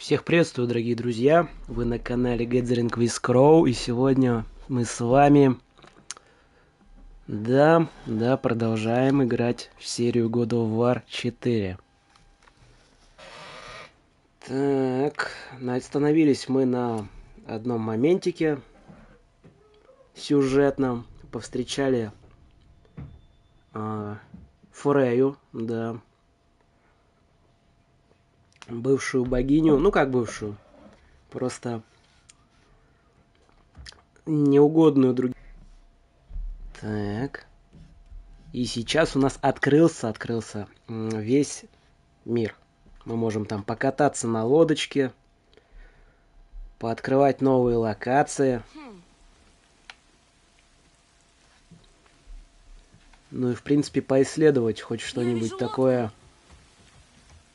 Всех приветствую, дорогие друзья! Вы на канале Gathering with Crow, и сегодня мы с вами, продолжаем играть в серию God of War 4. Так, остановились мы на одном моментике сюжетном, повстречали Фрею, бывшую богиню, ну как бывшую, просто неугодную другим. Так. И сейчас у нас открылся весь мир. Мы можем там покататься на лодочке, пооткрывать новые локации. Ну и в принципе поисследовать хоть что-нибудь такое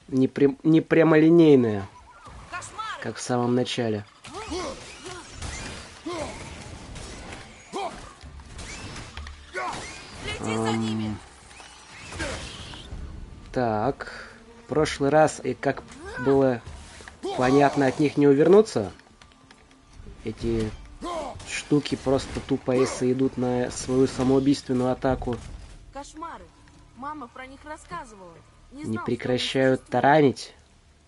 не прямолинейное, как в самом начале. Так, в прошлый раз, и как было понятно, от них не увернуться. Эти штуки просто тупо если идут на свою самоубийственную атаку. Кошмары. Мама про них рассказывала. Не прекращают таранить.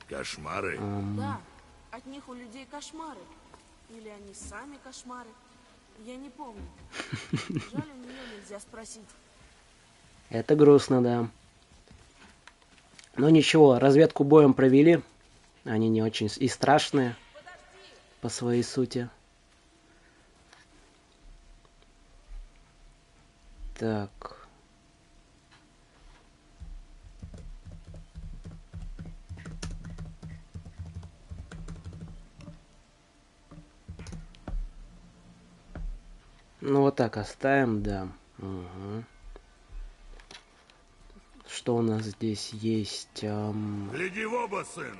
Кошмары? Да, от них у людей кошмары. Или они сами кошмары. Я не помню. Жаль, у нее нельзя спросить. Это грустно, да. Но ничего, разведку боем провели. Они не очень и страшные по своей сути. Так. Ну вот так оставим, да. Угу. Что у нас здесь есть? Гляди в оба, сын!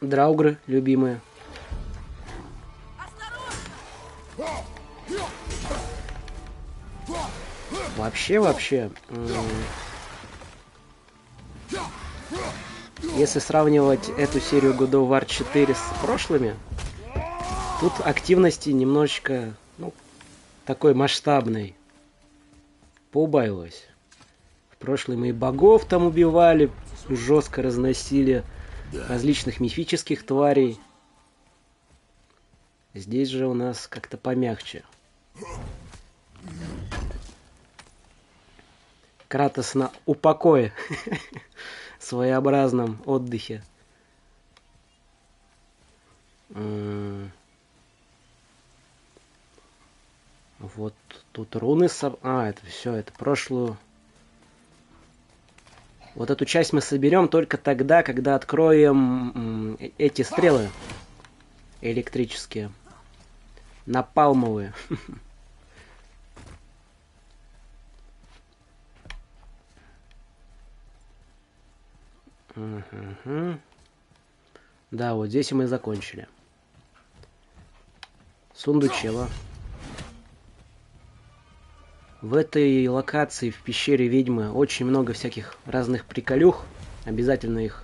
Драугры любимые. Вообще, если сравнивать эту серию God of War 4 с прошлыми, тут активности немножечко, такой масштабной поубавилось. В прошлом мы и богов там убивали, жестко разносили, различных мифических тварей. Здесь же у нас как-то помягче. Кратос на упокое, своеобразном отдыхе. Вот тут руны это все, это прошлую. Вот эту часть мы соберем только тогда, когда откроем эти стрелы электрические. Напалмовые. Да, вот здесь мы закончили. Сундучево. В этой локации, в пещере ведьмы, очень много всяких разных приколюх. Обязательно их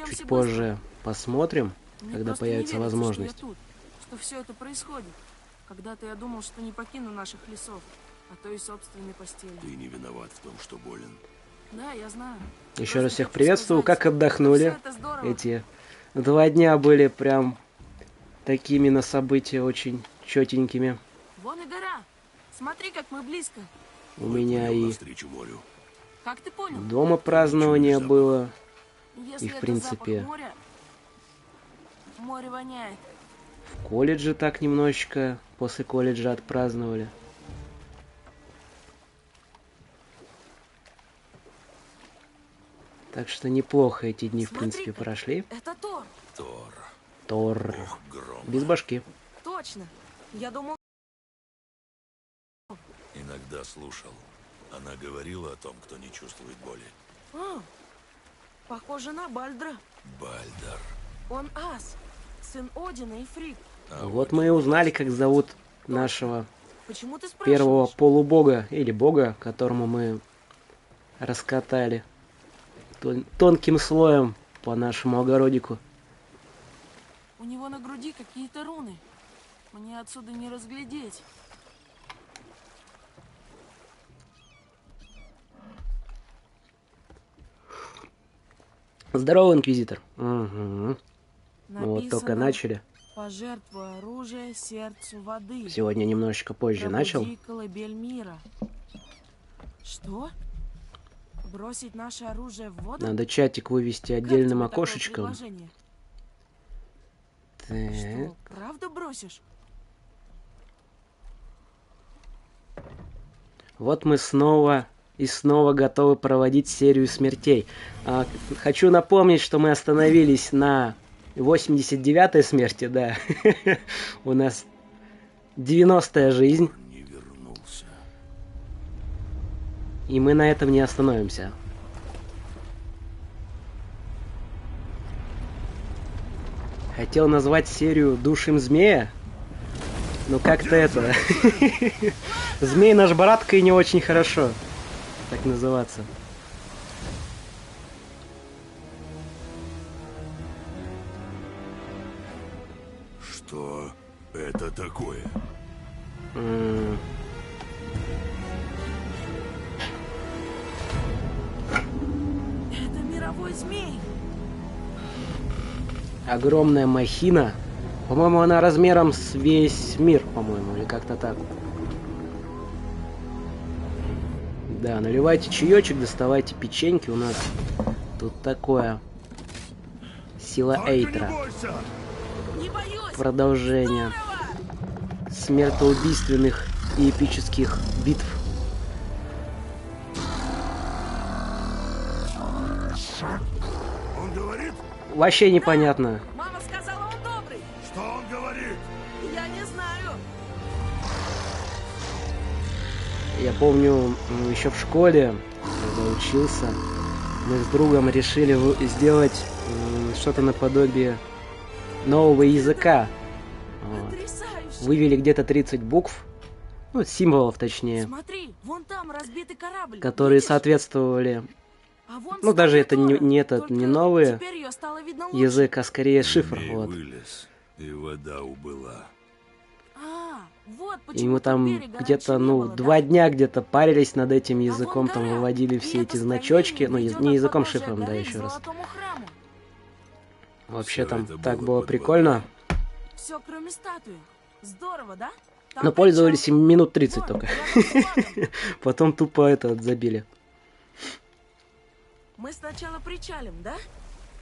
чуть позже посмотрим, когда появится возможность. Что все это происходит. Когда-то я думал, что не покину наших лесов, а то и собственной постели. Ты не виноват в том, что болен. Да, я знаю. Еще раз всех приветствую. Как отдохнули? Эти 2 дня были прям такими на события очень четенькими. Вон и гора. Смотри, как мы близко. У меня и как ты понял? дома празднование было. Если И в это принципе запах моря, море воняет. в колледже так немножечко после колледжа отпраздновали. Так что неплохо эти дни, в принципе, прошли. Это Тор. Тор. Гром. Без башки. Точно. Я думал... Иногда слушал. Она говорила о том, кто не чувствует боли. Похоже на Бальдра. Бальдар. Он ас. Сын Одина и Фригg. Вот мы и узнали, как зовут нашего Почему ты спрашиваешь? первого полубога или бога, которому мы раскатали тонким слоем по нашему огородику. У него на груди какие-то руны. Мне отсюда не разглядеть. Здорово, инквизитор. Угу. Вот только Написано: начали. пожертвуй оружие сердцу воды. Сегодня немножечко позже начал. Пробуди колыбель мира. Что? Бросить наше оружие в воду? Надо чатик вывести Как отдельным тебе такое окошечком. предложение? Так. Что, правда бросишь? Вот мы снова и снова готовы проводить серию смертей. Хочу напомнить, что мы остановились на 89-й смерти, да. У нас 90-я жизнь. Он не вернулся. И мы на этом не остановимся. Хотел назвать серию «Душим змея». Ну как-то это... Змей наш братка и не очень хорошо. Так называться. Что это такое? Это мировой змей. Огромная махина. По-моему, она размером с весь мир, по-моему, или как-то так. Да, наливайте чаечек, доставайте печеньки. У нас тут такое. Сила Эйтра. Не боюсь. Продолжение смертоубийственных и эпических битв. Он говорит? Вообще непонятно. Мама сказала, он добрый. Что он говорит? Я не знаю. Я помню, еще в школе, когда учился, мы с другом решили сделать что-то наподобие нового языка. Вот. Потрясающе. Вывели где-то 30 букв, ну, символов точнее, Смотри, вон там разбитый корабль. которые Видишь? соответствовали, А вон ну, даже это статуя не Тора. этот, не Только новый теперь её стало видно лучше. язык, а скорее шифр, Змей вот. вылез, и вода убыла. Вот И почему мы тут там берега где-то, раньше не ну, было, 2 да? дня где-то парились над этим А языком, вон там гора. выводили И все это эти значочки, ну, строение не ведёт языком, от подножия шифром, да, горы к еще раз. Золотому храму. Вообще Всё там это так было было под прикольно. водой. Все, кроме статуи. Здорово, да? Там Но причал. пользовались им минут 30 Вон, только. рядом с флагом. Потом тупо это забили. Мы сначала причалим, да?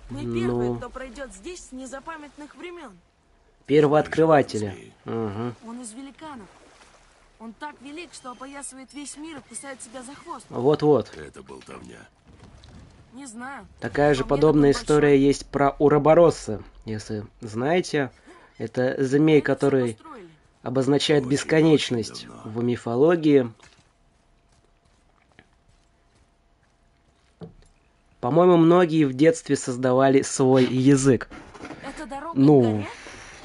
Мы Ну. первые, кто пройдет здесь с незапамятных времен. Первооткрыватели. Угу. Он из великанов. Он так велик, что опоясывает весь мир и кусает себя за хвост. Вот-вот. Это болтовня. Не знаю. Такая же По мне, подобная такой история большой. есть про Уробороса. Если знаете, это змей, Мы это всё который построили. обозначает Очень, бесконечность очень давно. в мифологии. По-моему, многие в детстве создавали свой язык. Это дорога к Ну, горе?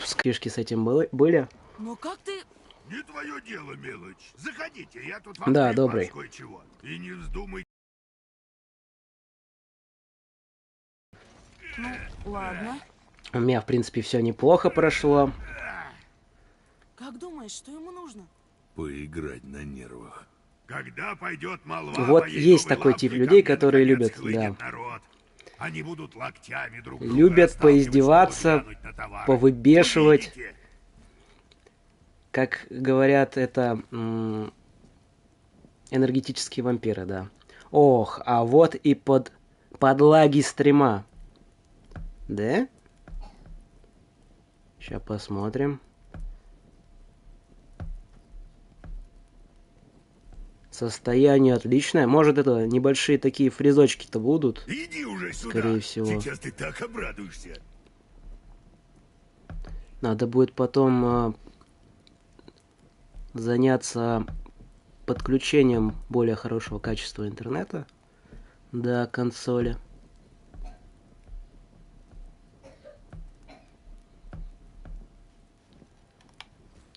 скрижки с этим были? Но как ты... Не твое дело, мелочь. Заходите, я тут вам Да, припас добрый. кое-чего. И не вздумай. Ну, ладно. У меня, в принципе, все неплохо прошло. Как думаешь, что ему нужно? Поиграть на нервах. Когда пойдет молва Вот моей есть новой такой лавки, тип ко людей, мне, которые наконец, любят, хлынет да. народ. Они будут локтями друг друга Любят расталкивать, поиздеваться, чтобы глянуть на товары. повыбешивать. Увидите? Как говорят, это энергетические вампиры, да. Ох, а вот и подлаги стрима. Да? Сейчас посмотрим. Состояние отличное. Может, это небольшие такие фризочки-то будут? Иди уже сюда. Скорее всего. Сейчас ты так обрадуешься. Надо будет потом заняться подключением более хорошего качества интернета до консоли.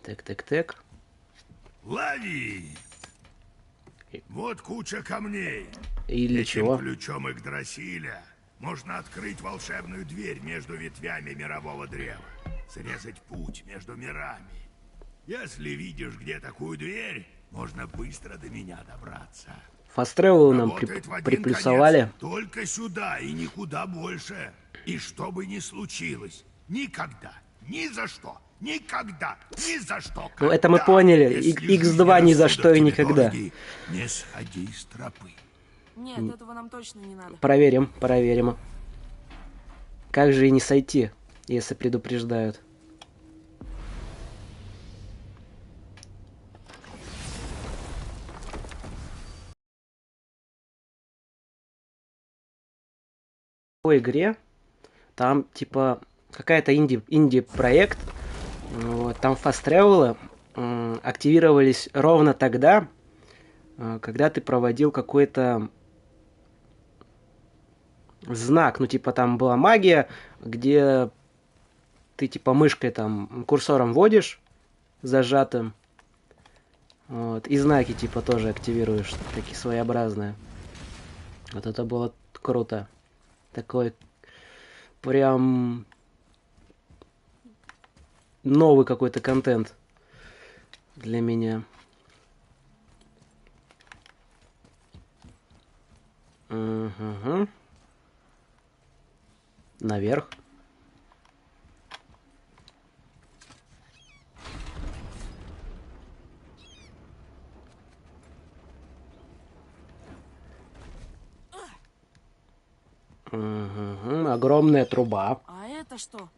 Так. Лови! Вот куча камней. И для Этим чего? ключом Игдрасиля можно открыть волшебную дверь между ветвями мирового древа. Срезать путь между мирами. Если видишь где такую дверь, можно быстро до меня добраться. Фаст-тревел нам Работает в один приплюсовали. конец, только сюда и никуда больше. И что бы ни случилось, никогда, ни за что, никогда, ни за что. Ну, это мы поняли. Если X2 ни за что и тебе никогда. дороги, не сходи с тропы. Нет, этого нам точно не надо. Проверим, проверим. Как же и не сойти, если предупреждают. В игре там типа какая-то инди-проект. Вот, там фаст-тревелы активировались ровно тогда, когда ты проводил какой-то знак. Ну, типа там была магия, где ты типа мышкой там курсором водишь зажатым. Вот, и знаки типа тоже активируешь, такие своеобразные. Вот это было круто. Такой прям новый какой-то контент для меня. Угу. Наверх. Угу. Огромная труба. А это что?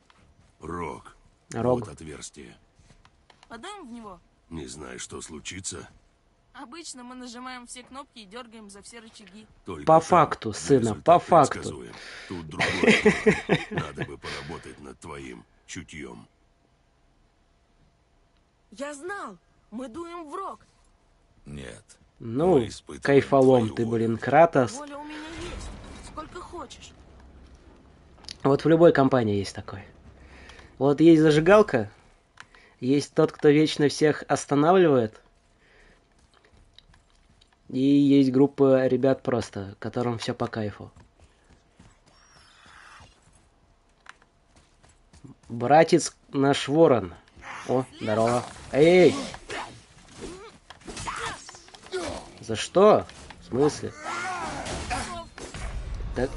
Рог. Рог. Вот отверстие. Подаем в него? Не знаю, что случится. Обычно мы нажимаем все кнопки и дергаем за все рычаги. Только По там факту, сына, результат по факту. предсказуем. Тут другое. Надо бы поработать над твоим чутьем. Я знал! Мы дуем в рог. Нет. Ну, Мы испытываем кайфолом твою ты, волю. блин, Кратос. Воля у меня есть. Сколько хочешь. Вот в любой компании есть такой. Вот есть зажигалка, есть тот, кто вечно всех останавливает, и есть группа ребят просто, которым все по кайфу. Братец наш ворон. О, здорово. Эй! За что? В смысле? Так,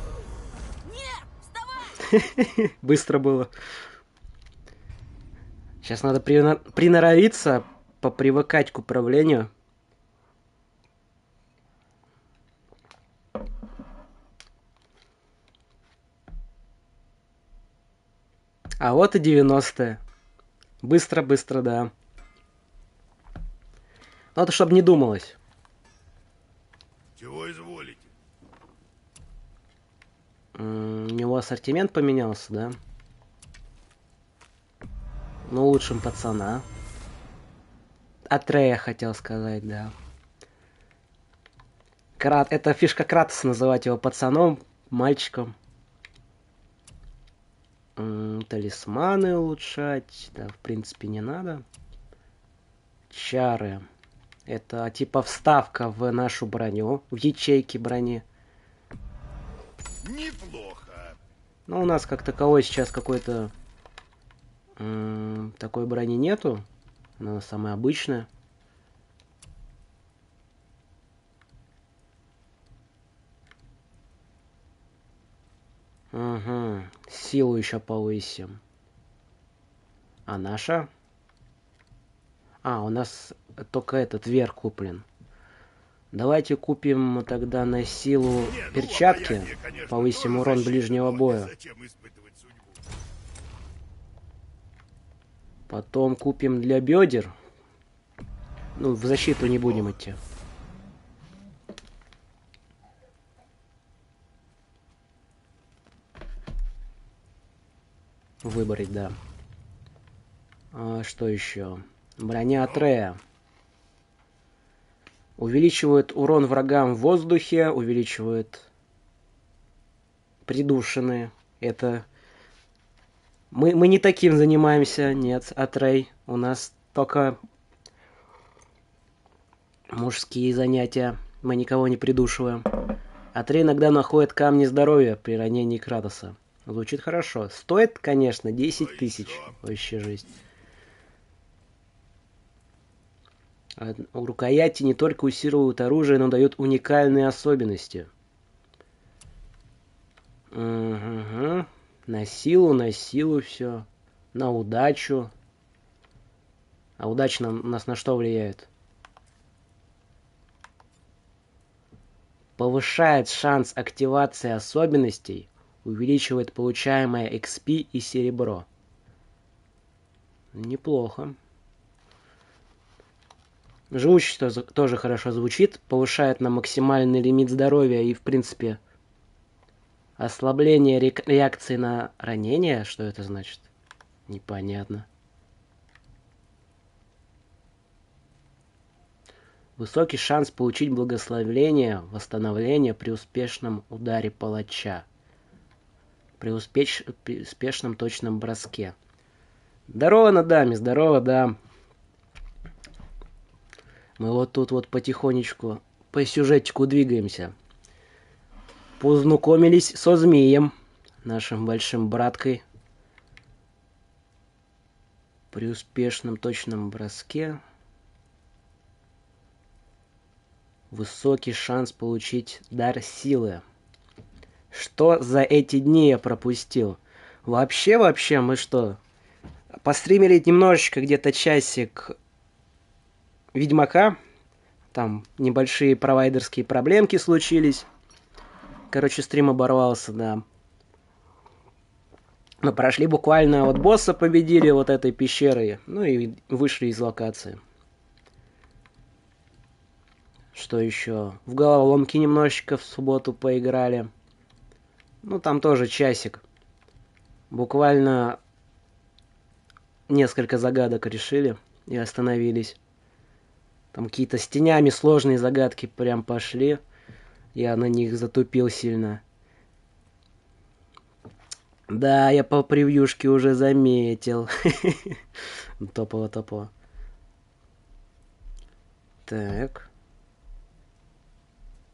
Нет! Вставай! быстро было. Сейчас надо приноровиться, попривыкать к управлению. А вот и 90-е. Быстро-быстро, да. Ну, это чтобы не думалось. Чего изволите? У него ассортимент поменялся, да? Ну, улучшим пацана. Атрея хотел сказать, да. Это фишка Кратоса, называть его пацаном, мальчиком. Талисманы улучшать. Да, в принципе, не надо. Чары. Это типа вставка в нашу броню, в ячейки брони. Неплохо. Но у нас как таковой сейчас какой-то такой брони нету. Она самая обычная. Угу. Силу еще повысим. А наша? А, у нас только этот верх куплен. Давайте купим тогда на силу перчатки. обаяние, конечно, Повысим тоже урон защита, ближнего но боя. незачем испытывать судьбу. Потом купим для бедер. Ну, в защиту не будем идти. Выбрать, да. А что еще? Броня Атрея. Увеличивает урон врагам в воздухе, увеличивает придушенные. Это... Мы не таким занимаемся, нет, Атрей. У нас только мужские занятия. Мы никого не придушиваем. Атри иногда находит камни здоровья при ранении Кратоса. Звучит хорошо. Стоит, конечно, 10 тысяч. Вообще жесть. Рукояти не только усиливают оружие, но дают уникальные особенности. Угу. На силу все. На удачу. А удача нас на что влияет? Повышает шанс активации особенностей, увеличивает получаемое XP и серебро. Неплохо. Живучесть тоже хорошо звучит, повышает на максимальный лимит здоровья и, в принципе, ослабление реакции на ранение. Что это значит? Непонятно. Высокий шанс получить благословение, восстановление при успешном ударе палача. При успешном точном броске. Здорово, Надами, здорово, да. Мы вот тут вот потихонечку по сюжетику двигаемся. Познакомились со змеем, нашим большим браткой. При успешном точном броске. Высокий шанс получить дар силы. Что за эти дни я пропустил? Вообще, мы что? Постримили немножечко, где-то часик Ведьмака. Там небольшие провайдерские проблемки случились. Короче, стрим оборвался, да. Мы прошли буквально вот босса, победили вот этой пещерой. Ну и вышли из локации. Что еще? В головоломки немножечко в субботу поиграли. Ну, там тоже часик. Буквально несколько загадок решили и остановились. Там какие-то с тенями сложные загадки прям пошли. Я на них затупил сильно. Да, я по превьюшке уже заметил. Топово. Так.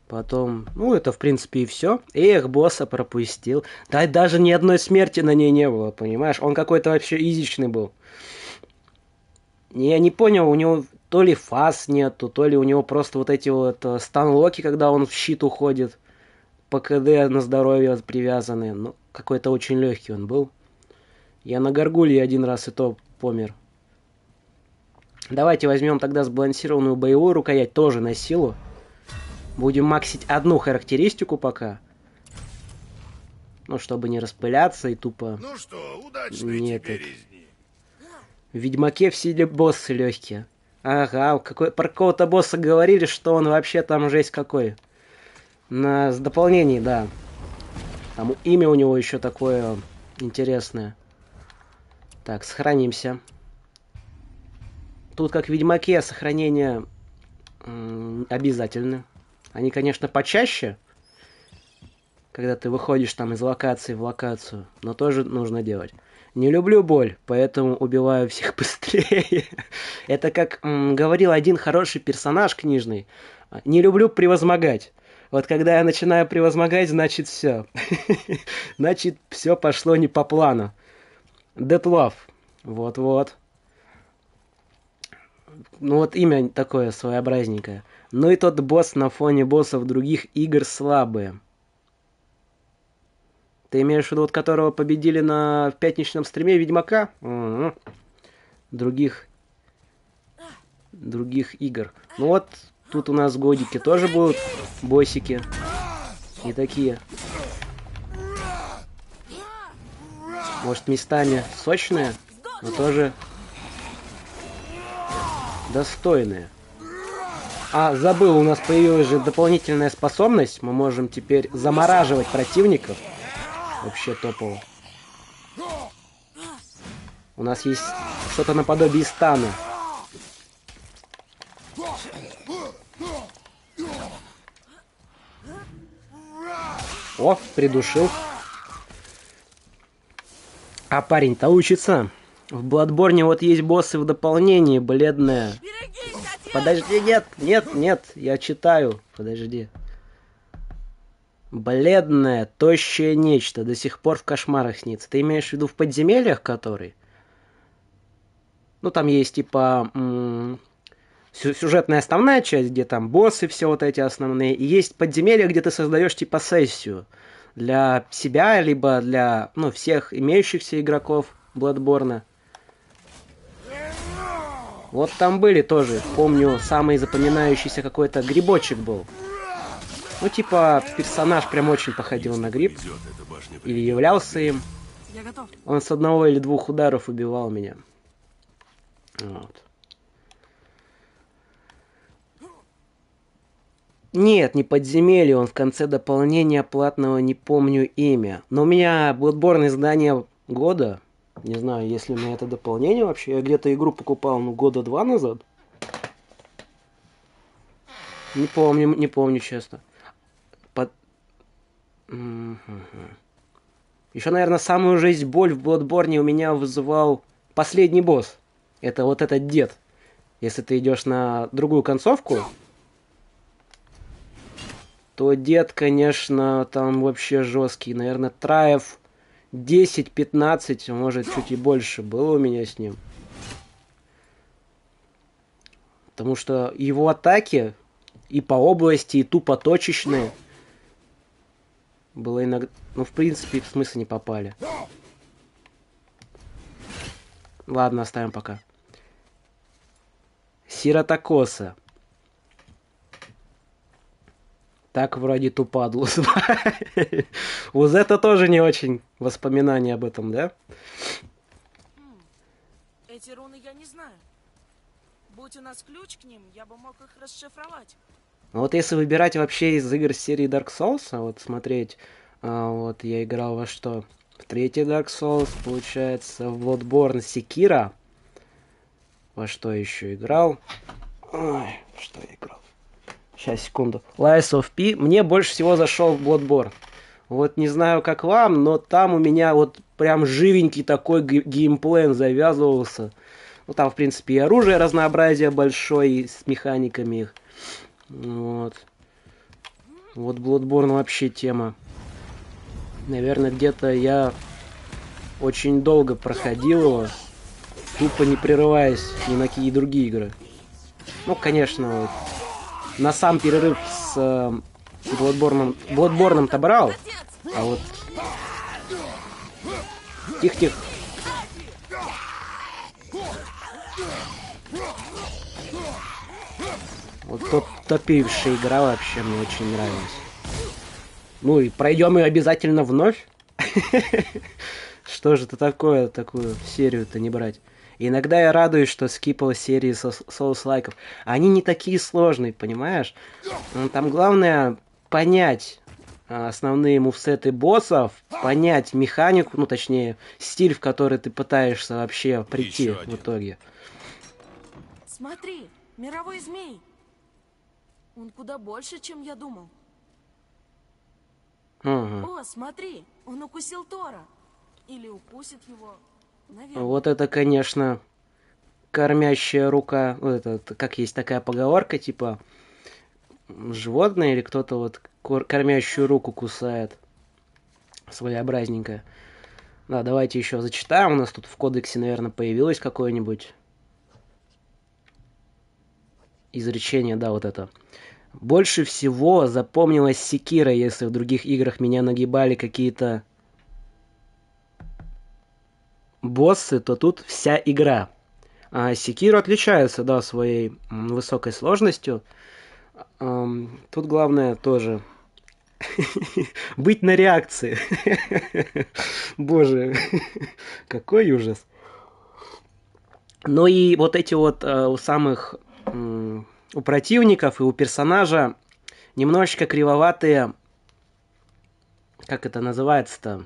Потом, ну, это, в принципе, и все. Эх, босса пропустил. Да, даже ни одной смерти на ней не было, понимаешь? Он какой-то вообще изичный был. Я не понял, у него то ли фаз нету, то ли у него просто вот эти вот станлоки, когда он в щит уходит. По КД на здоровье привязаны. Ну, какой-то очень легкий он был. Я на Гаргулье один раз и то помер. Давайте возьмем тогда сбалансированную боевую рукоять, тоже на силу. Будем максить одну характеристику пока. Ну, чтобы не распыляться и тупо... Ну что, удачной тебе резни. В Ведьмаке все боссы легкие. Ага, про какого-то босса говорили, что он вообще там жесть какой. С дополнений, да. Там имя у него еще такое интересное. Так, сохранимся. Тут, как в Ведьмаке, сохранения обязательны. Они, конечно, почаще, когда ты выходишь там из локации в локацию, но тоже нужно делать. Не люблю боль, поэтому убиваю всех быстрее. Это как говорил один хороший персонаж книжный. Не люблю превозмогать. Вот когда я начинаю превозмогать, значит все. Значит, все пошло не по плану. Deathloaf. Вот-вот. Ну вот имя такое своеобразненькое. Ну и тот босс на фоне боссов других игр слабые. Ты имеешь в виду, вот которого победили на пятничном стриме Ведьмака? Угу. Других игр. Ну вот, тут у нас годики тоже будут боссики. И такие. Может, местами сочные, но тоже достойные. А, забыл, у нас появилась же дополнительная способность. Мы можем теперь замораживать противников. Вообще топово. У нас есть что-то наподобие стана. О, придушил. А парень-то учится. В Бладборне вот есть боссы в дополнении, бледные. Подожди, нет, я читаю. Подожди. Бледное, тощее нечто, до сих пор в кошмарах снится. Ты имеешь в виду в подземельях, который? Ну, там есть, типа, сюжетная основная часть, где там боссы все вот эти основные. И есть подземелья, где ты создаешь, типа, сессию для себя, либо для, ну, всех имеющихся игроков Bloodborne. Вот там были тоже, помню, самый запоминающийся какой-то грибочек был. Ну, типа, персонаж прям очень походил на гриб. Везет, эта башня Или являлся им. Я готов. Он с одного или двух ударов убивал меня. Вот. Нет, не подземелье, он в конце дополнения платного, не помню имя. Но у меня Bloodborne издание года. Не знаю, есть ли у меня это дополнение вообще. Я где-то игру покупал, ну, года 2 назад. Не помню, честно. Еще, наверное, самую жизнь боль в Bloodborne у меня вызывал последний босс. Это вот этот дед. Если ты идешь на другую концовку, то дед, конечно, там вообще жесткий. Наверное, траев 10-15, может, чуть и больше было у меня с ним. Потому что его атаки и по области, и тупо точечные. Было иногда... Ну, в принципе, в смысле не попали. Ладно, оставим пока. Сиротокоса. Так вроде тупадлу. Вот это тоже не очень воспоминания об этом, да? Эти руны я не знаю. Будь у нас ключ к ним, я бы мог их расшифровать. А вот если выбирать вообще из игр серии Dark Souls, а вот смотреть, вот я играл во что? В третий Dark Souls, получается, в Bloodborne, Sekiro. Во что еще играл? Ой, что я играл? Сейчас, секунду. Lies of P. Мне больше всего зашел Bloodborne. Вот не знаю, как вам, но там у меня вот прям живенький такой геймплей завязывался. Ну, там, в принципе, и оружие разнообразие большое, и с механиками их. Вот. Вот Bloodborne вообще тема. Наверное, где-то я очень долго проходил его, тупо не прерываясь ни на какие другие игры. Ну, конечно, вот, на сам перерыв с Bloodborne-то брал, а вот... Тихо-тихо. Вот топившая игра вообще мне очень нравилась. Ну и пройдем ее обязательно вновь. Что же это такое, такую серию-то не брать? И иногда я радуюсь, что скипал серии соус-лайков. Они не такие сложные, понимаешь? Там главное понять основные мувсеты боссов, понять механику, ну точнее, стиль, в который ты пытаешься вообще прийти в итоге. Смотри, мировой змей. Он куда больше, чем я думал. Угу. О, смотри, он укусил Тора. Или укусит его. Наверное. Вот это, конечно, кормящая рука. Это, как есть такая поговорка, типа, животное или кто-то вот кормящую руку кусает. Своеобразненькая. Да, давайте еще зачитаем. У нас тут в кодексе, наверное, появилось какое-нибудь изречение, да, вот это. Больше всего запомнилась Секира, если в других играх меня нагибали какие-то боссы, то тут вся игра. А Секиро отличается, да, своей высокой сложностью. Тут главное тоже быть на реакции. Боже, какой ужас. Ну и вот эти вот у самых... у противников и у персонажа немножечко кривоватые, как это называется-то,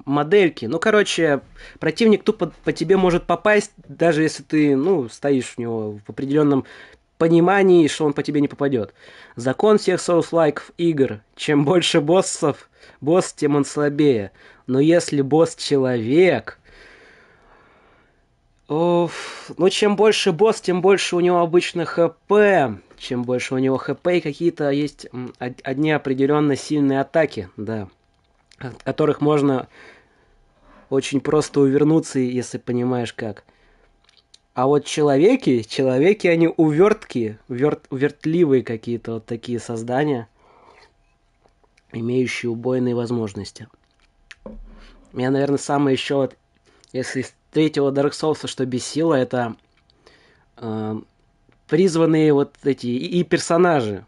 модельки. Ну, короче, противник тупо по тебе может попасть, даже если ты, ну, стоишь у него в определенном понимании, что он по тебе не попадет. Закон всех соус-лайков игр. Чем больше боссов, босс, тем он слабее. Но если босс человек, Ну, чем больше босс, тем больше у него обычно ХП. Чем больше у него ХП, и какие-то есть одни определенно сильные атаки, да. От которых можно очень просто увернуться, если понимаешь как. А вот человеки, они уверткие, увертливые какие-то вот такие создания, имеющие убойные возможности. Меня, наверное, самое еще вот, если из третьего Dark Souls, что бесило, это призванные вот эти и персонажи.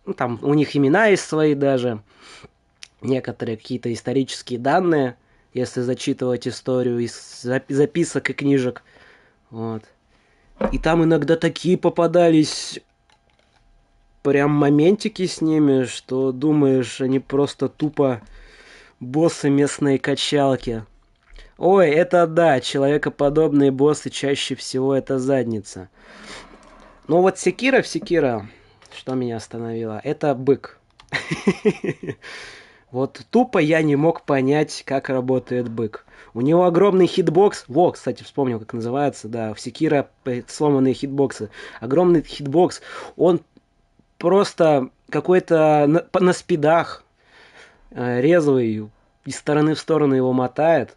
Ну, там у них имена есть свои даже, некоторые какие-то исторические данные, если зачитывать историю из записок и книжек. Вот. И там иногда такие попадались прям моментики с ними, что думаешь, они просто тупо боссы местной качалки. Ой, это да, человекоподобные боссы чаще всего это задница. Но вот Секира, что меня остановило, это бык. Вот тупо я не мог понять, как работает бык. У него огромный хитбокс. Во, кстати, вспомнил, как называется. Да, в Секира сломанные хитбоксы. Огромный хитбокс. Он просто какой-то на спидах резвый. Из стороны в сторону его мотает.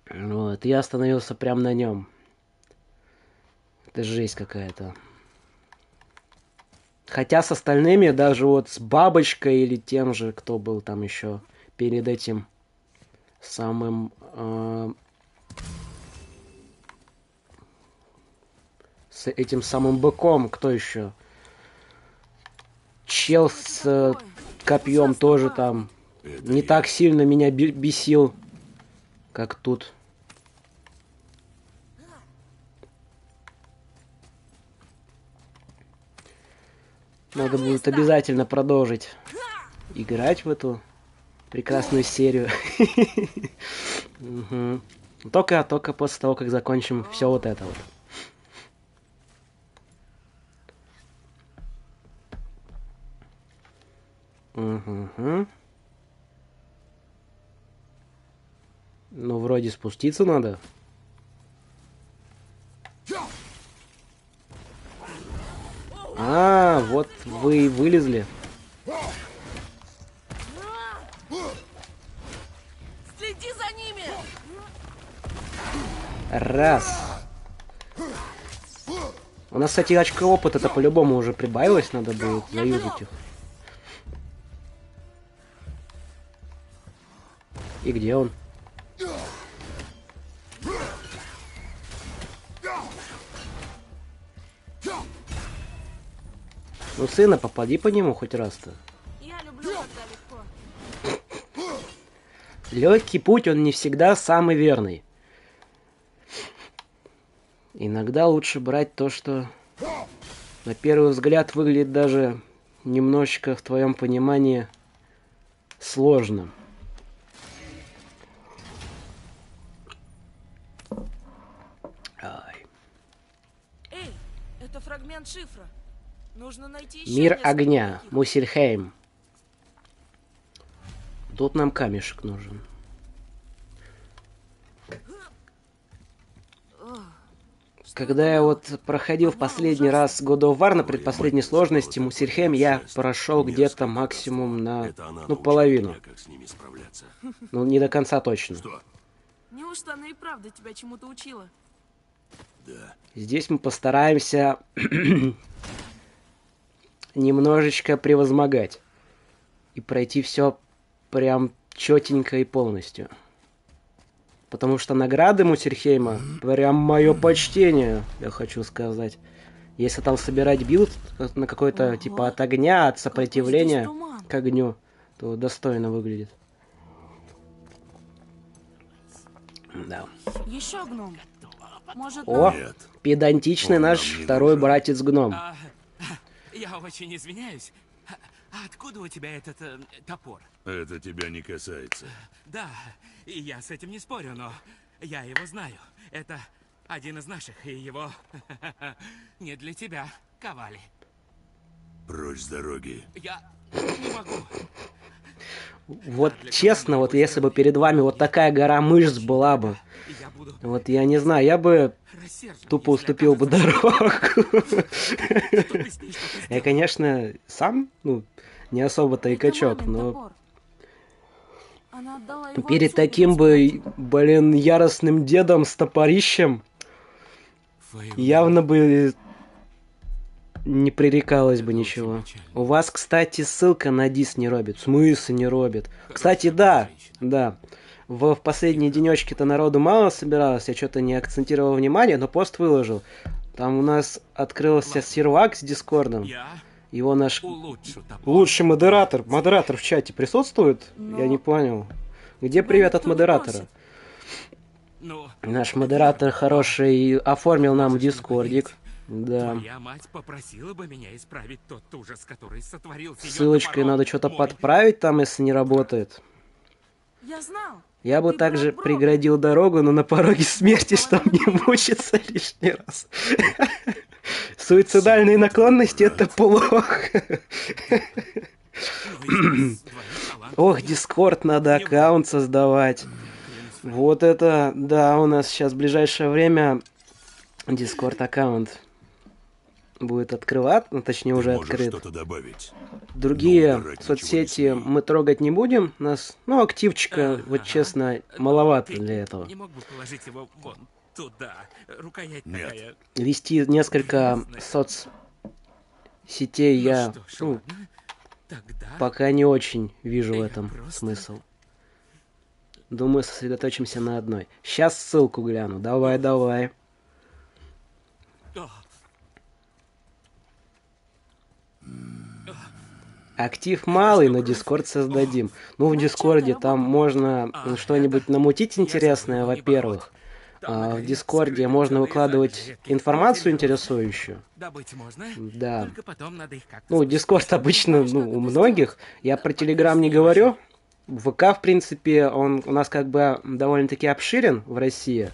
Вот, я остановился прямо на нем. Это жесть какая-то. Хотя с остальными, даже вот с бабочкой или тем же, кто был там еще перед этим самым... с этим самым быком, кто еще? Чел с копьем тоже там Это не я. так сильно меня бесил, как тут. Надо будет обязательно продолжить играть в эту прекрасную серию. Мгм. Только после того, как закончим все вот это вот. Мгм. Ну, вроде спуститься надо. А, вот вы и вылезли. Следи за ними! Раз. У нас, кстати, очко опыта-то по-любому уже прибавилось, надо будет заюзать их. И где он? Ну, сына, попади по нему хоть раз-то. Я люблю, когда легко. Легкий путь, он не всегда самый верный. Иногда лучше брать то, что на первый взгляд выглядит даже немножечко в твоем понимании сложно. Ай. Эй, это фрагмент шифра. Нужно найти еще Мир несколько огня, таких. Мусельхейм. Тут нам камешек нужен. Когда я вот проходил в последний раз God of War на предпоследней сложности, Мусельхейм я прошел где-то максимум на, Это она ну, научила половину. меня, как с ними справляться. Ну, не до конца точно. Что? Неужто она и правда тебя чему-то учила? Да. Здесь мы постараемся немножечко превозмогать. И пройти все прям четенько и полностью. Потому что награды Мусельхейма прям мое почтение, я хочу сказать. Если там собирать билд на какой-то Ого. типа от огня, от Какой сопротивления здесь туман. к огню, то достойно выглядит. Да. Еще гном. Может, О, Нет. педантичный Он наш нам не второй нужен. братец-гном. Я очень извиняюсь. А откуда у тебя этот топор? Это тебя не касается. Да, и я с этим не спорю, но я его знаю. Это один из наших, и его не для тебя ковали. Прочь с дороги. Я не могу. Вот честно, вот если бы перед вами вот такая гора мышц была бы, И я буду вот я не знаю, я бы рассержен, тупо если уступил бы окажется, дорогу. что ты с ней что-то Я, сделал. конечно, сам, ну, не особо-то и Это качок, мамин но топор. Она отдала его перед отцу таким бы, блин, яростным дедом с топорищем Фейвор, явно бы не пререкалось бы Это ничего. очень печально. У вас, кстати, ссылка на дис не робит. В смысле не робит? Кстати, Хорошая да, женщина. да. В последние денечки-то народу мало собиралось, я что-то не акцентировал внимание, но пост выложил. Там у нас открылся сервак с Дискордом. Я Его наш улучшу топор. лучший модератор. Модератор в чате присутствует? Я не понял. Где привет от никто не модератора? просит. Ну, Наш модератор хороший оформил нам дискордик. Да. твоя мать попросила бы меня исправить тот ужас, который сотворил с её Ссылочкой топором. надо что-то Мой подправить там, если не работает. Я знал. Я бы Ты также брат Брока. преградил дорогу, но на пороге смерти, чтобы не мучиться лишний раз. Суицидальные наклонности — это плохо. Ну, из двоих талантов Ох, я, Дискорд, надо аккаунт создавать. клянусь, Вот это, да, у нас сейчас в ближайшее время Дискорд аккаунт будет открывать, ну, точнее уже Ты можешь открыт. что-то добавить. Другие Но убирать ничего не соцсети смей. мы трогать не будем. Нас, ну, активчика, вот Ага. честно, Ну, маловато ты для этого. Не мог бы положить его вон туда. Рукоять Нет. такая. Вести несколько соцсетей я, Ну что ж, ну, ладно. Тогда пока не очень вижу в Я этом просто- смысл. Думаю, сосредоточимся на одной. Сейчас ссылку гляну. Давай, давай. О, Актив малый, но Дискорд создадим. Ну, в На чем ты Дискорде там работал? можно А, что-нибудь это- намутить я интересное, забыл, не во-первых. там на В горе Дискорде скрыты можно целые выкладывать залежи редких информацию материалов. интересующую. Добыть можно, Да. только потом надо их как-то Ну, спустить. Дискорд обычно, Знаешь, ну, как у это многих. Я про Телеграм не говорю. ВК, в принципе, он у нас как бы довольно-таки обширен в России.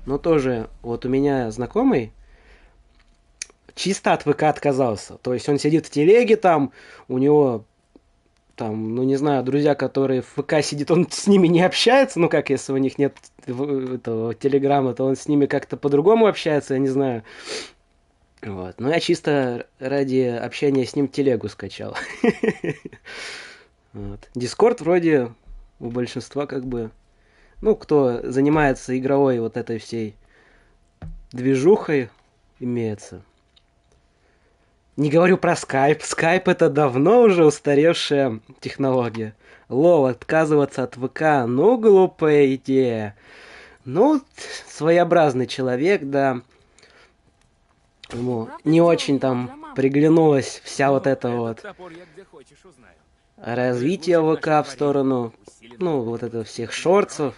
Но тоже, вот у меня знакомый чисто от ВК отказался. То есть он сидит в телеге там, у него там, ну не знаю, друзья, которые в ВК сидят, он с ними не общается, ну как, если у них нет этого телеграма, то он с ними как-то по-другому общается, я не знаю. Вот. Но я чисто ради общения с ним телегу скачал. Вот. Дискорд вроде у большинства как бы, ну, кто занимается игровой вот этой всей движухой, имеется. Не говорю про скайп. Скайп это давно уже устаревшая технология. Лол, отказываться от ВК, ну, глупая идея. Ну, своеобразный человек, да. Ему Правда не сделал очень его там для мамы? приглянулась вся вот эта Этот вот топор я где хочешь узнаю. развитие ВК в сторону, ну, вот это всех шорцев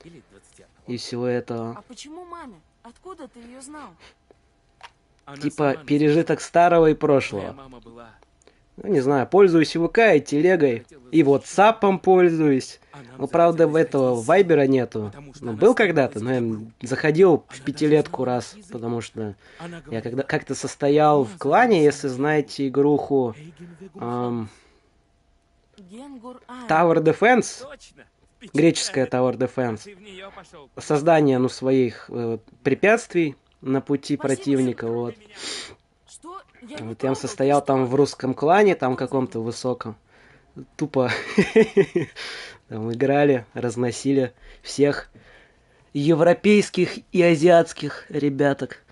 Или 21. и всего этого. А почему маме? Откуда ты ее знал? Она Типа сама мне пережиток старого и сказала. Моя прошлого. мама была... Ну, не знаю, пользуюсь ВК и телегой, и WhatsApp'ом пользуюсь. А нам Ну, правда, в захотелось этого найти Вайбера нету. потому что Ну, она был стремилась когда-то, к но я добру. заходил в Она даже пятилетку знала раз, язык. потому что Она я говорила, когда как-то состоял в клане, если знаете игруху «Эйген Вегурхан». Генгур Айн. Tower Defense, Точно. греческая Впечатляет. Tower Defense, Ты в неё пошёл. создание, ну, своих препятствий на пути Спасибо, противника, Трогай вот. меня. Что? Я не Вот я трогал, состоял ты там что? в русском клане, там каком-то высоком. Тупо там играли, разносили всех европейских и азиатских ребяток.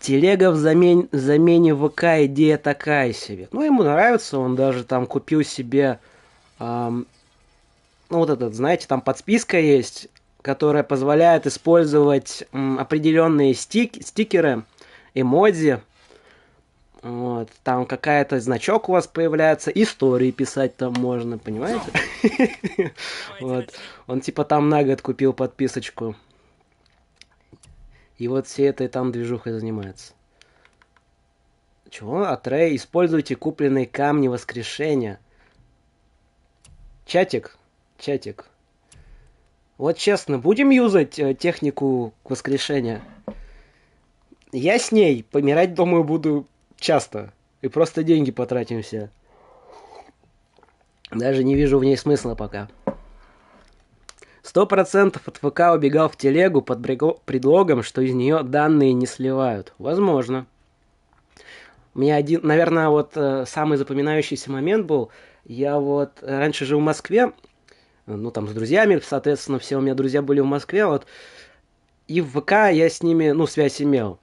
Телега в замене ВК идея такая себе. Ну, ему нравится, он даже там купил себе, ну, вот этот, знаете, там подписка есть, которая позволяет использовать определенные стикеры, эмодзи. Вот, там какая-то значок у вас появляется, истории писать там можно, понимаете? Давайте Вот. начнем. Он типа там на год купил подписочку. И вот всей этой там движухой занимается. Чего? Атрей, используйте купленные камни воскрешения. Чатик. Вот честно, будем юзать технику воскрешения? Я с ней помирать, думаю, буду часто. И просто деньги потратим все. Даже не вижу в ней смысла пока. 100% от ВК убегал в телегу под предлогом, что из нее данные не сливают. Возможно. У меня один, наверное, вот самый запоминающийся момент был. Я вот раньше жил в Москве, ну там с друзьями, соответственно, все у меня друзья были в Москве, вот. И в ВК я с ними, ну, связь имел.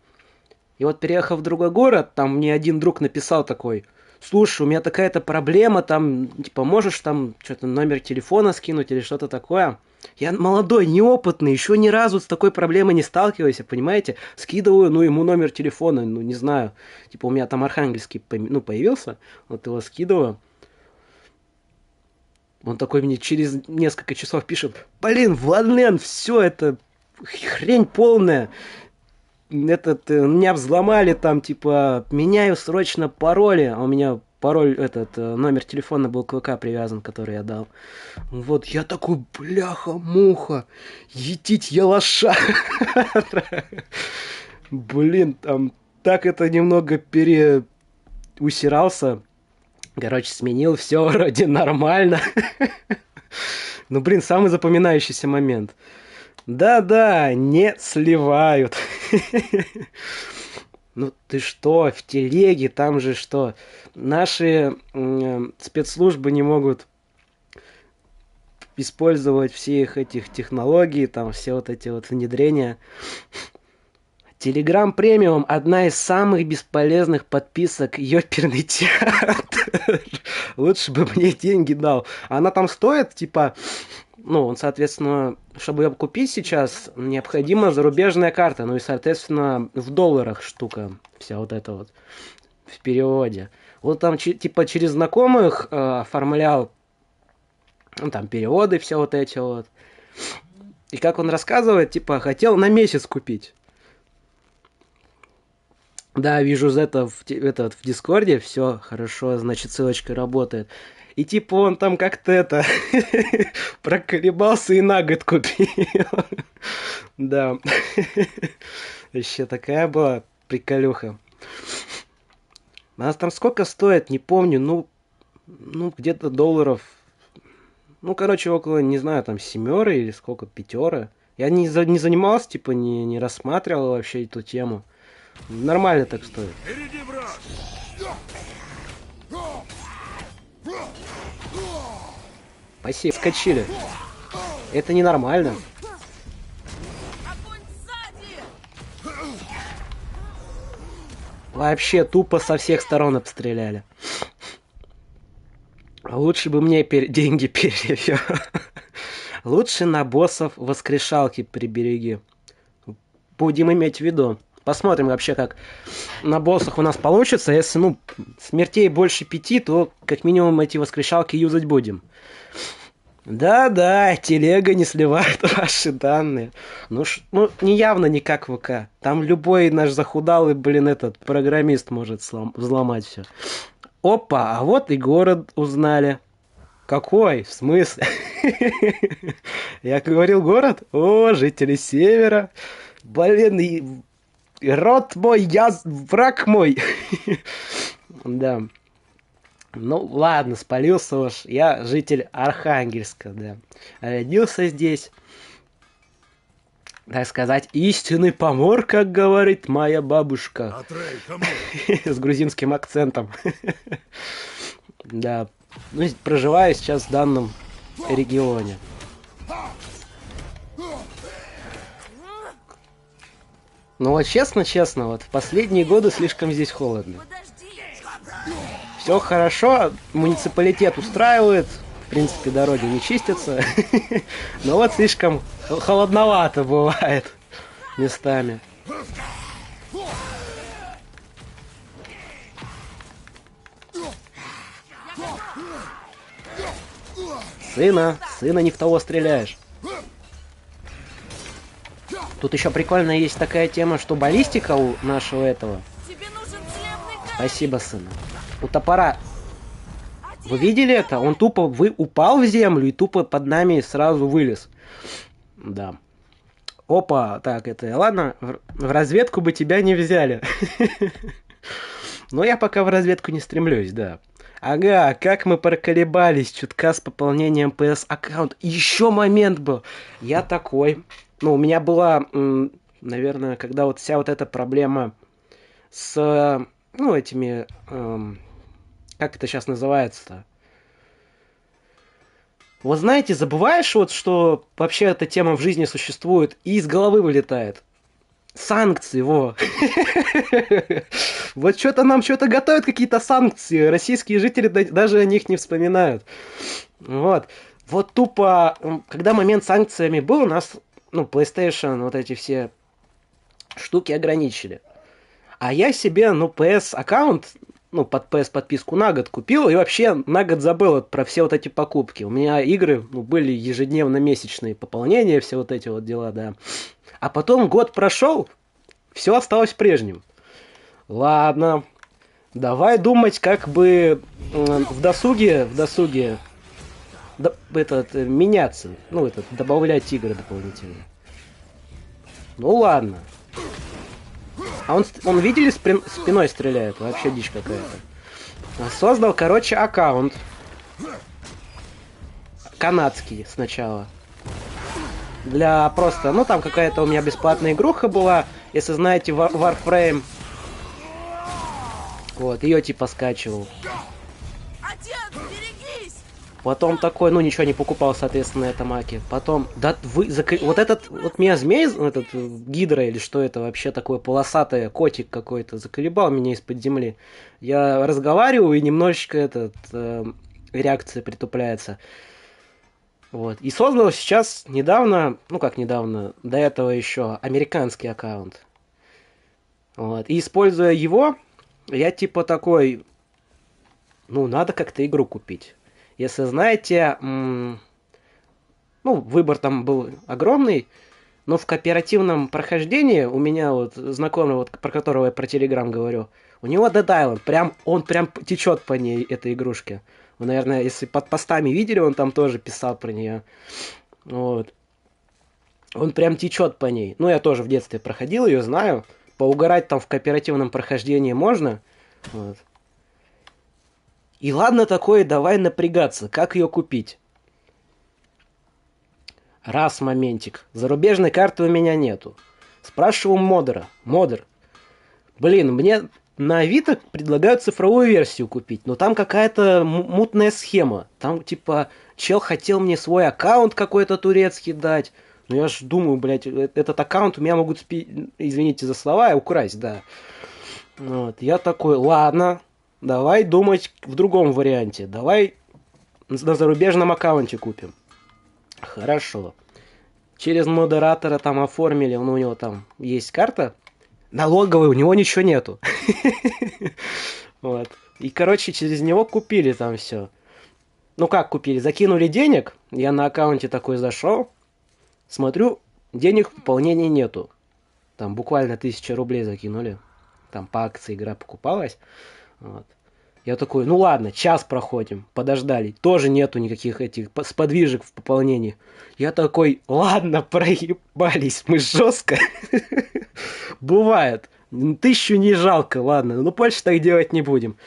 И вот переехав в другой город, там мне один друг написал такой: слушай, у меня такая-то проблема, там, типа, можешь там что-то номер телефона скинуть или что-то такое? Я молодой, неопытный, еще ни разу с такой проблемой не сталкивался, понимаете? Скидываю, ну, ему номер телефона, ну, не знаю. Типа, у меня там архангельский, ну, появился, вот его скидываю. Он такой мне через несколько часов пишет: блин, Владлен, все это хрень полная. Меня взломали там, типа, меняю срочно пароли. А у меня пароль, номер телефона был к ВК привязан, который я дал. Вот, я такой, бляха-муха, етить я лоша. Блин, там так это немного переусирался. Короче, сменил, все вроде нормально. Ну, блин, самый запоминающийся момент. Да-да, не сливают. Ну ты что, в телеге, там же что? Наши спецслужбы не могут использовать всех этих технологий, там все вот эти вот внедрения. Telegram Premium — одна из самых бесполезных подписок, ёперный театр. Лучше бы мне деньги дал. Она там стоит, типа, ну, соответственно, чтобы ее купить сейчас, необходима зарубежная карта. Ну и, соответственно, в долларах штука вся вот эта вот в переводе. Вот там, типа, через знакомых оформлял, ну, там, переводы все вот эти вот. И как он рассказывает, типа, хотел на месяц купить. Да, вижу в Дискорде, все хорошо, значит, ссылочка работает. И типа он там как-то проколебался и на год купил. Да. Вообще такая была приколюха. У нас там сколько стоит, не помню, ну где-то долларов. Ну, короче, около, не знаю, там 7 или сколько, 5. Я не занимался, типа, не рассматривал вообще эту тему. Нормально так стоит. Впереди враг! Спасибо, скачили. Это ненормально. Огонь сзади! Вообще тупо со всех сторон обстреляли. Лучше бы мне деньги перевел. Лучше на боссов воскрешалки прибереги. Будем иметь в виду. Посмотрим вообще, как на боссах у нас получится. Если, ну, смертей больше 5, то как минимум эти воскрешалки юзать будем. Да-да, телега не сливает ваши данные. Ну, не явно не как ВК. Там любой наш захудалый, блин, этот программист может взломать все. Опа, а вот и город узнали. Какой? В смысле? Я говорил город? О, жители севера. Блин, род мой, враг мой. Да. Ну, ладно, спалился уж. Я житель Архангельска, да. Родился здесь. Так сказать, истинный помор, как говорит моя бабушка. Атрей, кому? С грузинским акцентом. Да. Ну, проживаю сейчас в данном регионе. Ну вот честно, вот в последние годы слишком здесь холодно. Подожди! Все хорошо, муниципалитет устраивает, в принципе, дороги не чистятся, но вот слишком холодновато бывает местами. Сына, не в того стреляешь. Тут еще прикольно есть такая тема, что баллистика у нашего этого. Тебе нужен целебный камень! Спасибо, сына. У топора. Вы видели это? Он тупо упал в землю и тупо под нами сразу вылез. Да. Опа, так, это... Ладно, в разведку бы тебя не взяли. Но я пока в разведку не стремлюсь, да. Ага, как мы проколебались чутка с пополнением PS аккаунта. Еще момент был. Я такой. Ну, у меня была, наверное, когда вот вся вот эта проблема с, ну, этими, как это сейчас называется-то? Вот знаете, забываешь вот, что вообще эта тема в жизни существует, и из головы вылетает. Санкции, во. Вот что-то нам что-то готовят, какие-то санкции. Российские жители даже о них не вспоминают. Вот. Вот тупо, когда момент с санкциями был, у нас, ну, PlayStation, вот эти все штуки ограничили. А я себе, ну, PS аккаунт, ну, под PS подписку на год купил и вообще на год забыл про все вот эти покупки. У меня игры, ну, были ежедневно-месячные пополнения, все вот эти вот дела, да. А потом год прошел, все осталось прежним. Ладно, давай думать, как бы в досуге меняться, ну, добавлять игры дополнительные. Ну ладно. А он видели, спиной стреляет? Вообще дичь какая-то. Создал, короче, аккаунт. Канадский сначала. Для просто, ну там какая-то у меня бесплатная игруха была. Если знаете, Warframe. Вот, ее типа скачивал. Отец, берегись! Потом такой, ну ничего не покупал, соответственно, на этом маке. Потом, да вы, вот этот, вот меня змей, этот гидра или что это вообще такое, полосатое, котик какой-то, заколебал меня из-под земли. Я разговариваю и немножечко реакция притупляется. Вот. И создал сейчас недавно, ну как недавно, до этого еще американский аккаунт. Вот. И используя его, я типа такой, ну надо как-то игру купить. Если знаете, ну выбор там был огромный, но в кооперативном прохождении у меня вот знакомый, вот, про которого я про Telegram говорю, у него Dead Island, он прям течет по ней, этой игрушке. Вы, наверное, если под постами видели, он там тоже писал про нее. Вот. Он прям течет по ней. Ну, я тоже в детстве проходил ее, знаю. Поугарать там в кооперативном прохождении можно. Вот. И ладно такое, давай напрягаться. Как ее купить? Раз моментик. Зарубежной карты у меня нету. Спрашиваю модера. Модер. Блин, мне на Авито предлагают цифровую версию купить, но там какая-то мутная схема. Там типа чел хотел мне свой аккаунт какой-то турецкий дать. Ну я ж думаю, блядь, этот аккаунт у меня могут, извините за слова, украсть, да. Вот. Я такой, ладно, давай думать в другом варианте. Давай на зарубежном аккаунте купим. Хорошо. Через модератора там оформили, ну, у него там есть карта. Налоговой у него ничего нету. Вот. И, короче, через него купили там все. Ну как купили? Закинули денег. Я на аккаунте такой зашел. Смотрю, денег в пополнении нету. Там буквально 1000 рублей закинули. Там по акции игра покупалась. Вот. Я такой, ну ладно, час проходим. Подождали. Тоже нету никаких этих сподвижек в пополнении. Я такой, ладно, проебались мы жестко. Бывает. 1000 не жалко, ладно. Но больше так делать не будем.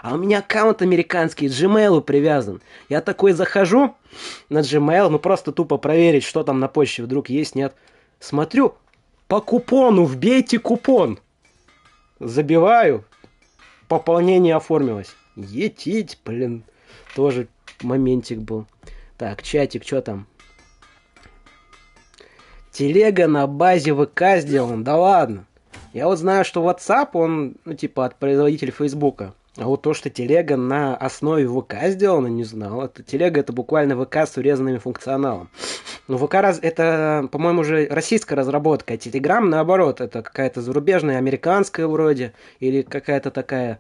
А у меня аккаунт американский, Gmail привязан. Я такой захожу на Gmail, ну просто тупо проверить, что там на почте вдруг есть, нет. Смотрю, по купону, вбейте купон. Забиваю. Пополнение оформилось. Етить, блин. Тоже моментик был. Так, чатик, что там? Телега на базе ВК сделан. Да ладно. Я вот знаю, что WhatsApp, он, ну, типа, от производителя Фейсбука. А вот то, что телега на основе ВК сделана, не знал. Это, телега — это буквально ВК с урезанным функционалом. Ну, ВК, это, по-моему, уже российская разработка. А Телеграм, наоборот, это какая-то зарубежная, американская вроде. Или какая-то такая...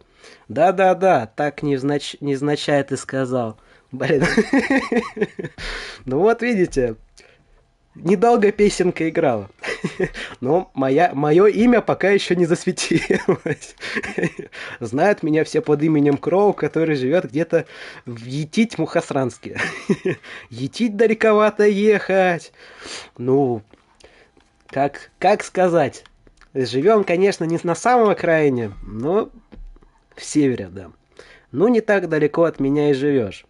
Да-да-да, так невзначай ты сказал. Блин. Ну вот, видите... Недолго песенка играла. Но мое имя пока еще не засветилось. Знают меня все под именем Кроу, который живет где-то в Етить-Мухосранске. Етить далековато ехать. Ну, как сказать? Живем, конечно, не на самом окраине, но в севере, да. Ну, не так далеко от меня и живешь.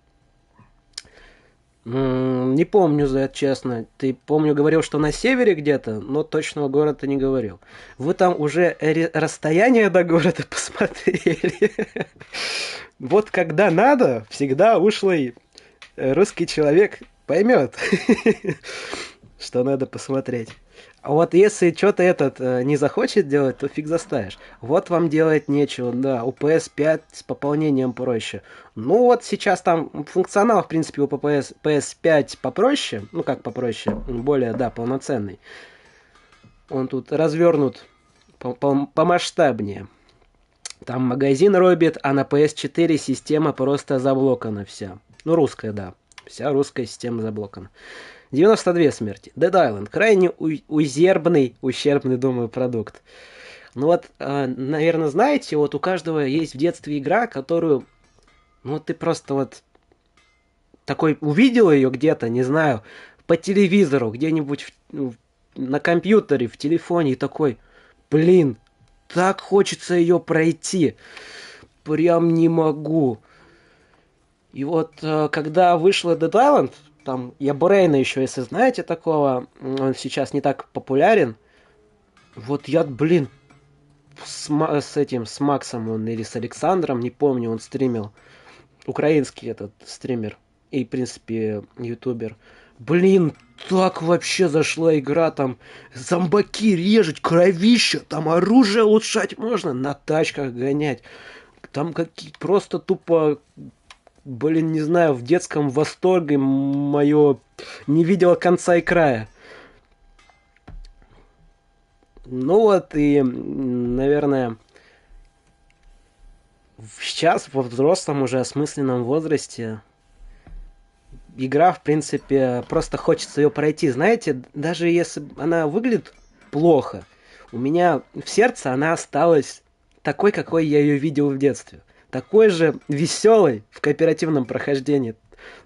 Не помню, за это честно. Ты, помню, говорил, что на севере где-то, но точного города не говорил. Вы там уже расстояние до города посмотрели? Вот когда надо, всегда ушлый русский человек поймет, что надо посмотреть. А вот если что-то не захочет делать, то фиг заставишь. Вот вам делать нечего, да, у PS5 с пополнением проще. Ну вот сейчас там функционал, в принципе, у PS5 попроще, ну как попроще, более, да, полноценный. Он тут развернут помасштабнее. Там магазин робит, а на PS4 система просто заблокана вся. Ну русская, да, вся русская система заблокана. 92 смерти. Dead Island. Крайне ущербный, думаю, продукт. Ну вот, наверное, знаете, вот у каждого есть в детстве игра, которую, ну вот ты просто вот такой увидел ее где-то, не знаю, по телевизору, где-нибудь на компьютере, в телефоне, и такой, блин, так хочется ее пройти. Прям не могу. И вот, когда вышла Dead Island, там, я Брейна еще, если знаете такого, он сейчас не так популярен. Вот я, блин, с Максом он или с Александром, не помню, он стримил. Украинский этот стример. И, в принципе, ютубер. Блин, так вообще зашла игра, там зомбаки режут, кровища, там оружие улучшать можно, на тачках гонять. Там какие просто тупо... Блин, не знаю, в детском восторге мое не видела конца и края. Ну вот и, наверное, сейчас во взрослом уже осмысленном возрасте игра, в принципе, просто хочется ее пройти. Знаете, даже если она выглядит плохо, у меня в сердце она осталась такой, какой я ее видел в детстве. Такой же веселый в кооперативном прохождении.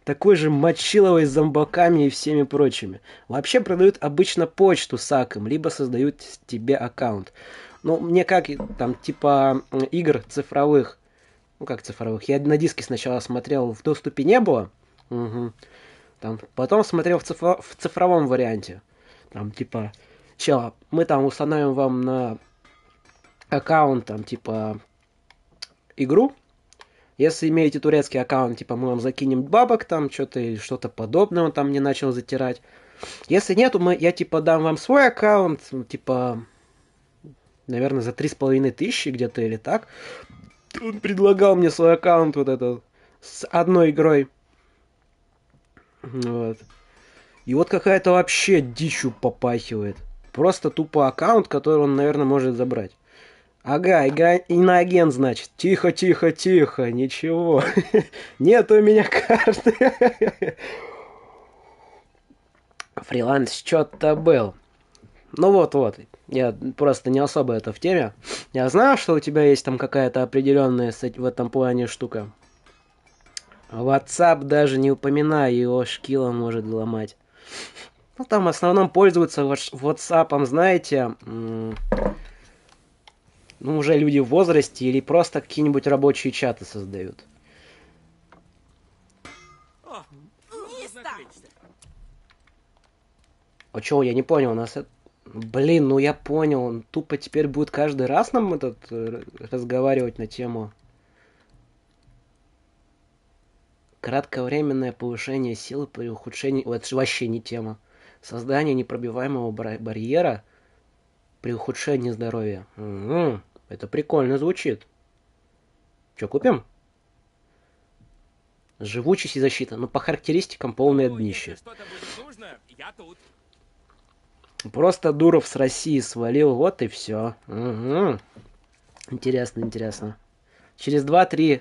Такой же мочиловый с зомбаками и всеми прочими. Вообще продают обычно почту с аком, либо создают тебе аккаунт. Ну, мне как, там, типа игр цифровых. Ну, как цифровых? Я на диске сначала смотрел, в доступе не было. Угу. Там, потом смотрел в цифровом варианте. Там, типа, чё, мы там устанавливаем вам на аккаунт, там, типа... игру. Если имеете турецкий аккаунт, типа мы вам закинем бабок там, что-то подобное он там мне начал затирать. Если нету, я типа дам вам свой аккаунт, типа, наверное, за 3500 где-то или так. Он предлагал мне свой аккаунт вот этот с одной игрой. Вот. И вот какая-то вообще дичью попахивает. Просто тупо аккаунт, который он, наверное, может забрать. Ага, иноагент, значит. Тихо, тихо, тихо, ничего. Нет у меня карты. Фриланс что-то был. Ну вот. Я просто не особо это в теме. Я знаю, что у тебя есть там какая-то определенная в этом плане штука. WhatsApp даже не упоминай, его шкила может ломать. Ну там в основном пользуются WhatsApp, знаете... Ну, уже люди в возрасте или просто какие-нибудь рабочие чаты создают. О, отлично. А чего, я не понял, у нас это... Блин, ну я понял, он тупо теперь будет каждый раз нам разговаривать на тему. Кратковременное повышение силы при ухудшении... Вот это вообще не тема. Создание непробиваемого барьера при ухудшении здоровья. Угу. Это прикольно звучит. Че, купим? Живучесть и защита. Ну, по характеристикам полное днище. Если что-то будет нужно, я тут. Просто Дуров с России свалил, вот и все. Угу. Интересно. Через 2-3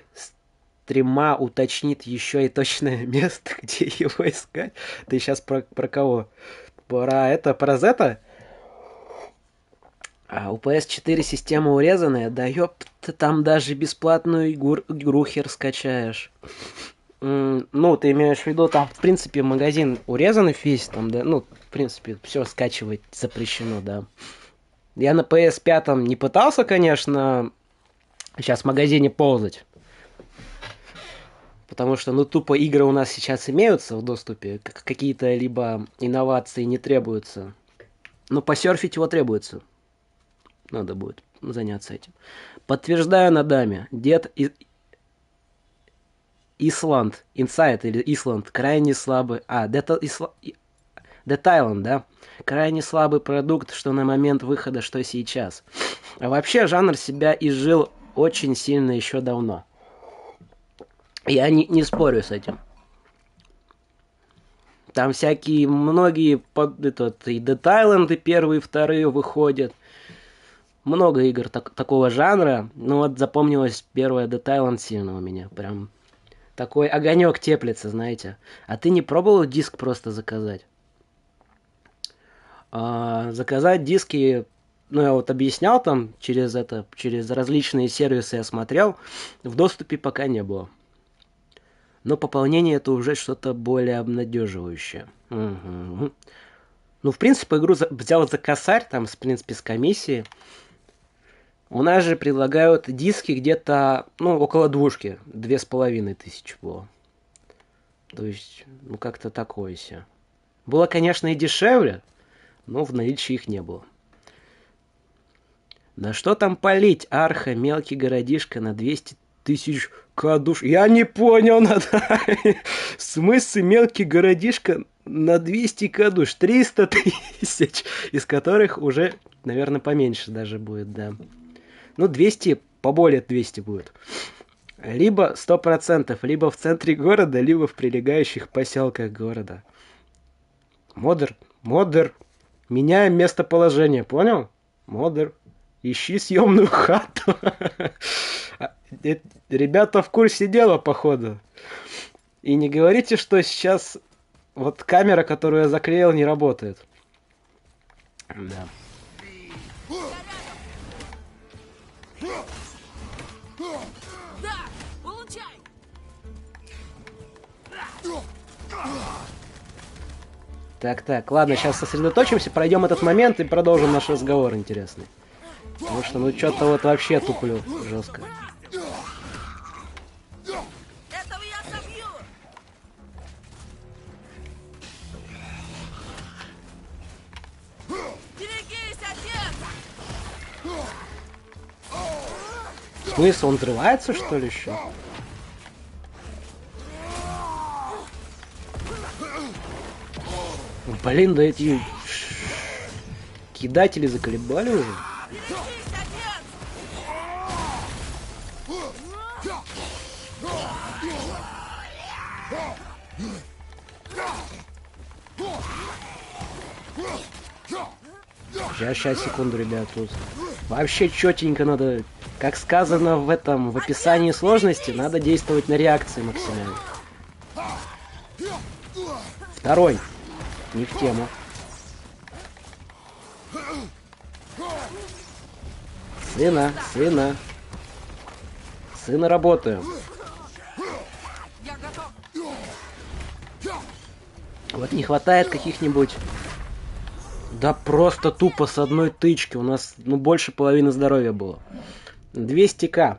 стрима уточнит еще и точное место, где его искать. Ты сейчас про кого? Про Зета? А у PS4 система урезанная, да ёпта, там даже бесплатную игру хер скачаешь. Ну, ты имеешь в виду, там, в принципе, магазин урезанный весь, там, да, ну, в принципе, все скачивать запрещено, да. Я на PS5 не пытался, конечно, сейчас в магазине ползать. Потому что, ну, тупо игры у нас сейчас имеются в доступе, какие-то либо инновации не требуются. Но посерфить его требуется. Надо будет заняться этим. Подтверждаю на даме. Дед Исланд. Инсайт или Исланд. Крайне слабый. Dead Island, да? Крайне слабый продукт, что на момент выхода, что сейчас. А вообще жанр себя изжил очень сильно еще давно. Я не спорю с этим. Там всякие, многие и Dead Island, и первые, и вторые выходят. Много игр такого жанра. Ну вот запомнилась первая Dead Island сильно у меня. Прям такой огонек теплится, знаете. А ты не пробовал диск просто заказать? Заказать диски, ну я вот объяснял там через различные сервисы я смотрел. В доступе пока не было. Но пополнение это уже что-то более обнадеживающее. Угу. Ну, в принципе, игру взял за косарь, там, в принципе, с комиссией. У нас же предлагают диски где-то, ну, около 2500 было. То есть, ну, как-то такое себе. Было, конечно, и дешевле, но в наличии их не было. Да что там палить, Арха, мелкий городишко на 200 000 кадуш. Я не понял, в смысле мелкий городишко на 200 кадуш? 300 000, из которых уже, наверное, поменьше даже будет, да. Ну, 200, поболее 200 будет. Либо 100%, либо в центре города, либо в прилегающих поселках города. Модер, меняем местоположение, понял? Модер, ищи съемную хату. Ребята в курсе дела, походу. И не говорите, что сейчас вот камера, которую я заклеил, не работает. Да. Да, получай! Так, ладно, сейчас сосредоточимся, пройдем этот момент и продолжим наш разговор интересный. Потому что, ну, что-то вот вообще туплю жестко. Этого я собью! Берегись, отец! В смысле, он взрывается, что ли, еще? Блин, да эти кидатели заколебали уже. Берегись, отец! Сейчас, секунду, ребят, тут вообще четенько надо, как сказано в описании сложности, надо действовать на реакции максимально. Второй. Не в тему. Сына работаю. Я готов! Вот не хватает каких-нибудь... Да просто тупо с одной тычки. У нас, ну, больше половины здоровья было. 200к.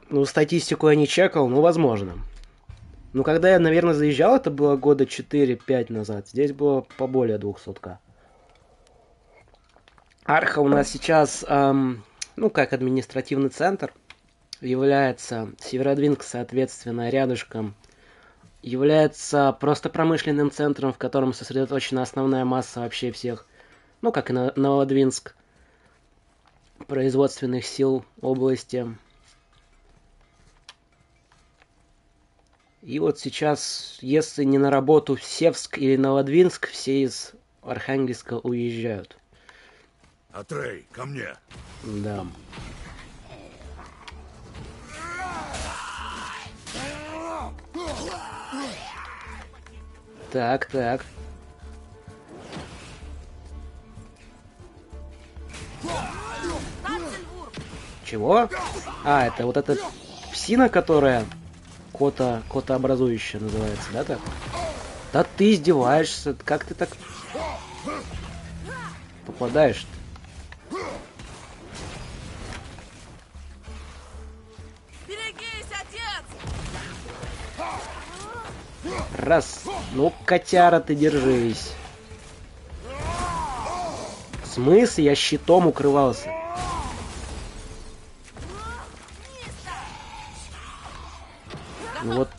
Ну, статистику я не чекал, но возможно. Ну, когда я, наверное, заезжал, это было года 4-5 назад. Здесь было поболее 200к. Арха у нас сейчас, ну, как административный центр, является Северодвинск, соответственно, рядышком. Является просто промышленным центром, в котором сосредоточена основная масса вообще всех, ну, как и Новодвинск, производственных сил области. И вот сейчас, если не на работу в Севск или Новодвинск, все из Архангельска уезжают. Атрей, ко мне. Да. Так. Чего? А, это вот эта псина, которая котообразующая называется, да, так? Да ты издеваешься, как ты так попадаешь-то? Раз. Ну, котяра, ты держись. В смысле? Я щитом укрывался. Ну вот.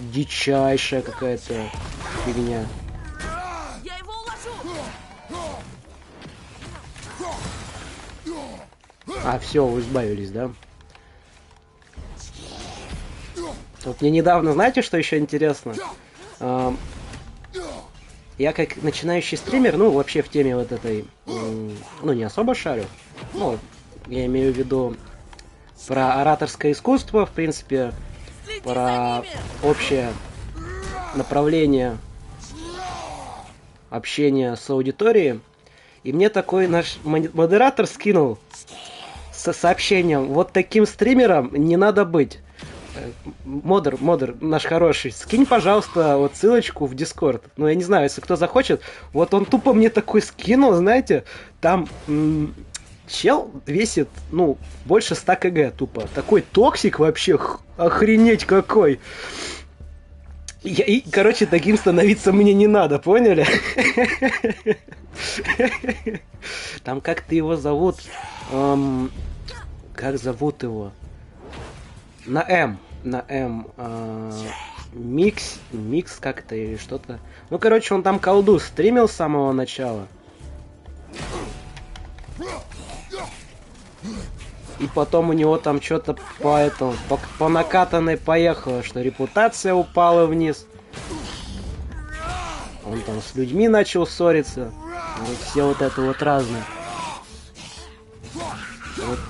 Дичайшая какая-то фигня. Я его уложу! А, все, вы избавились, да? Вот мне недавно, знаете, что еще интересно? Я как начинающий стример, ну, вообще в теме вот этой, ну, не особо шарю. Ну, я имею в виду про ораторское искусство, в принципе, про общее направление общения с аудиторией. И мне такой наш модератор скинул со сообщением: вот таким стримером не надо быть. Модер, наш хороший, скинь, пожалуйста, вот ссылочку в Discord. Ну, я не знаю, если кто захочет. Вот он тупо мне такой скинул, знаете, там чел весит, ну, больше 100 кг тупо. Такой токсик вообще, охренеть какой. Короче, таким становиться мне не надо, поняли? Там как-то его зовут... Как зовут его? На М. Микс как-то или что-то. Ну, короче, он там колду стримил с самого начала. И потом у него там что-то по накатанной поехало, что репутация упала вниз. Он там с людьми начал ссориться. Вот все вот это вот разное. Вот.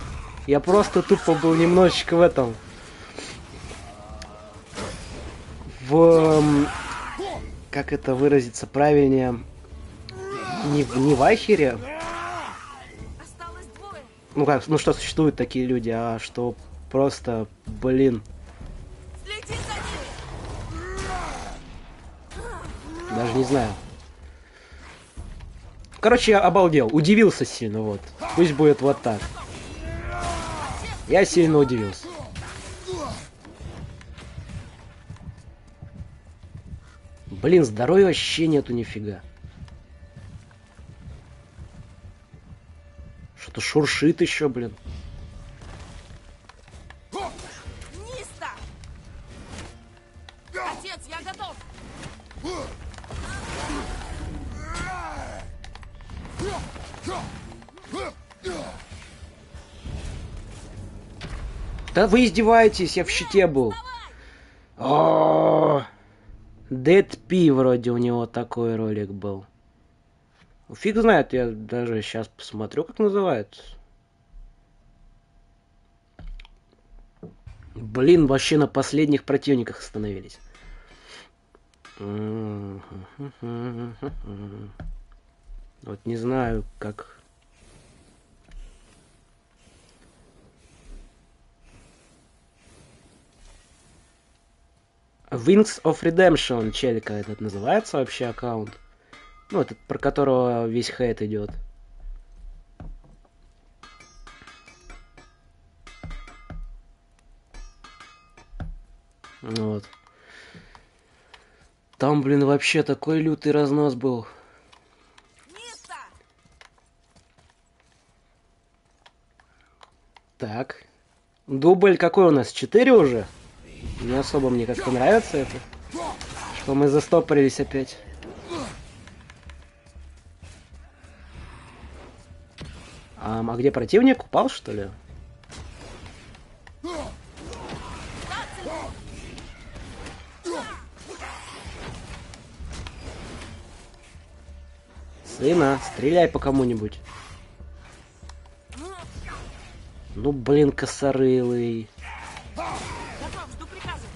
Я просто тупо был немножечко в этом... как это выразиться правильнее, не в ахере. Осталось двое. Ну что существуют такие люди, а что просто, блин. Следи за ними. Даже не знаю. Короче, я обалдел, удивился сильно, вот. Пусть будет вот так. Я сильно удивился. Блин, здоровья вообще нету нифига. Что-то шуршит еще, блин. Ниста! Отец, я готов! Да вы издеваетесь, я в щите был. О, Dead P вроде у него такой ролик был. Фиг знает, я даже сейчас посмотрю, как называется. Блин, вообще на последних противниках остановились. Вот не знаю, как... Wings of Redemption, челика этот называется вообще аккаунт. Ну, этот, про которого весь хейт идет. Вот. Там, блин, вообще такой лютый разнос был. Ниста! Так. Дубль какой у нас? 4 уже? Не особо мне как-то нравится это. Что мы застопорились опять. А где противник? Упал, что ли? Сына, стреляй по кому-нибудь. Ну, блин, косорылый. Готов, жду приказа.